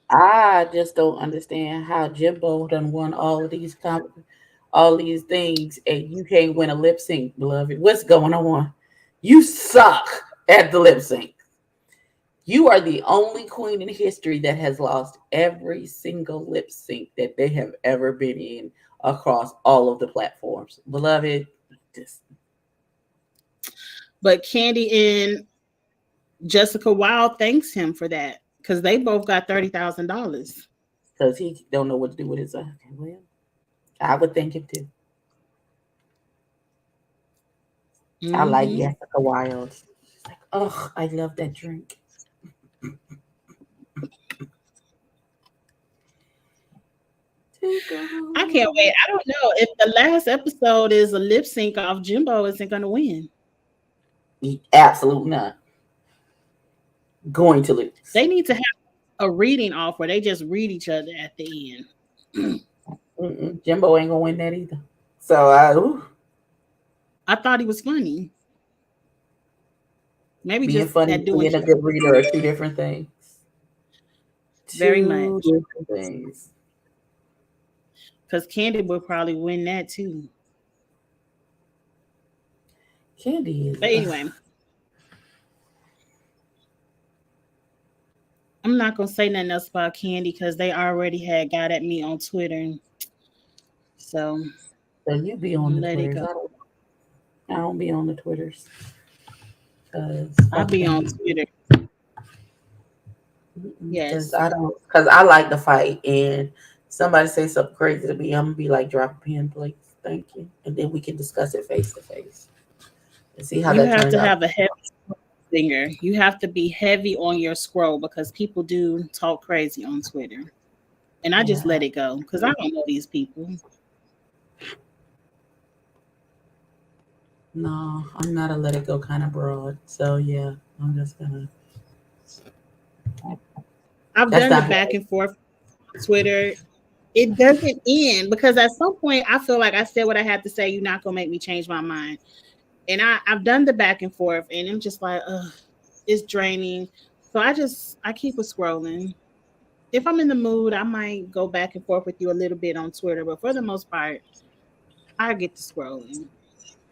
I just don't understand how Jimbo done won all these things, and you can't win a lip sync, beloved. What's going on? You suck at the lip sync. You are the only queen in history that has lost every single lip sync that they have ever been in across all of the platforms. Beloved, just But Candy and Jessica Wilde thanks him for that because they both got $30,000. because he don't know what to do with his okay, well, I would think him too. I like Mm-hmm. Jessica Wilde. She's like, oh, I love that drink. I can't wait. I don't know if the last episode is a lip sync off. Jimbo isn't going to win. Absolute not. Going to lose. They need to have a reading off where they just read each other at the end. Jimbo ain't gonna win that either. So I thought he was funny. Maybe being just funny at and doing being a good reader are two different things. very Two much. different things. Because Candy will probably win that too. Candy is. But anyway, I'm not gonna say nothing else about Candy because they already had got at me on Twitter. So So you be on the let it Twitters. go. I don't be on the Twitters. Cause I'll fuck be on them. Twitter. Cause Yes. I don't. Cause I like to fight, and somebody say something crazy to me, I'm gonna be like, drop a pin, please, thank you, and then we can discuss it face to face and see how You that have turned to out. have a heavy finger. You have to be heavy on your scroll because people do talk crazy on Twitter. And I just Yeah. let it go because I don't know these people. No, I'm not a let it go kind of broad. So yeah, I'm just gonna. I've That's done the not who back and forth on Twitter. It doesn't end because at some point I feel like I said what I had to say. You're not gonna make me change my mind. And I've done the back and forth, and I'm just like, ugh, it's draining. So I keep it scrolling. If I'm in the mood, I might go back and forth with you a little bit on Twitter, but for the most part, I get to scrolling.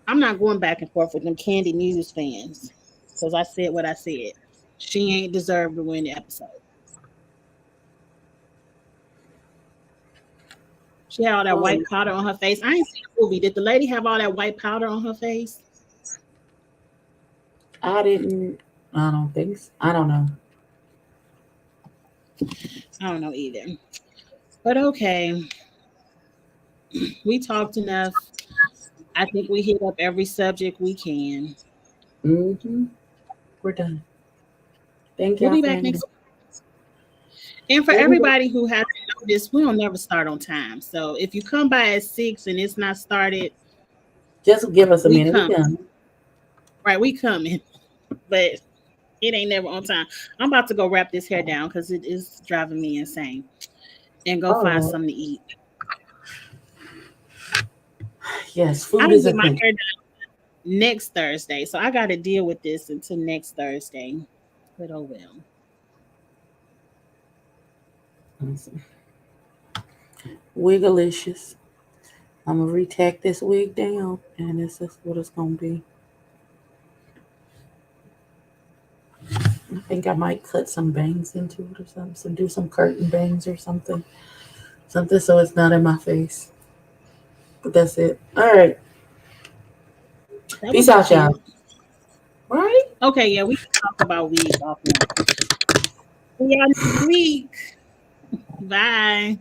I'm not going back and forth with them Candy News fans because I said what I said. She ain't deserved to win the episode. She had all that I. white powder on her face. I ain't seen the movie. Did the lady have all that white powder on her face? I didn't. I don't think. So. I don't know. I don't know either. But okay, we talked enough. I think we hit up every subject we can. Mm-hmm. We're done. Thank We'll y'all be for back hanging. next. And for We'll be back. everybody who hasn't noticed, we don't never start on time. So if you come by at 6 and it's not started, Just give us a we minute. We come. done. Right, we coming. But it ain't never on time. I'm about to go wrap this hair down because it is driving me insane. And go find Oh something to eat. yes, I food don't is a get my thing. hair done next Thursday. So I gotta deal with this until next Thursday. But oh well. Wiggalicious. I'm gonna retack this wig down, and this is what it's gonna be. I think I might cut some bangs into it or something. So do some curtain bangs or something. Something so it's not in my face. But that's it. All right. That would Peace be out, y'all. cute. Right? Okay, yeah, we can talk about wigs offline. See y'all next week. Bye.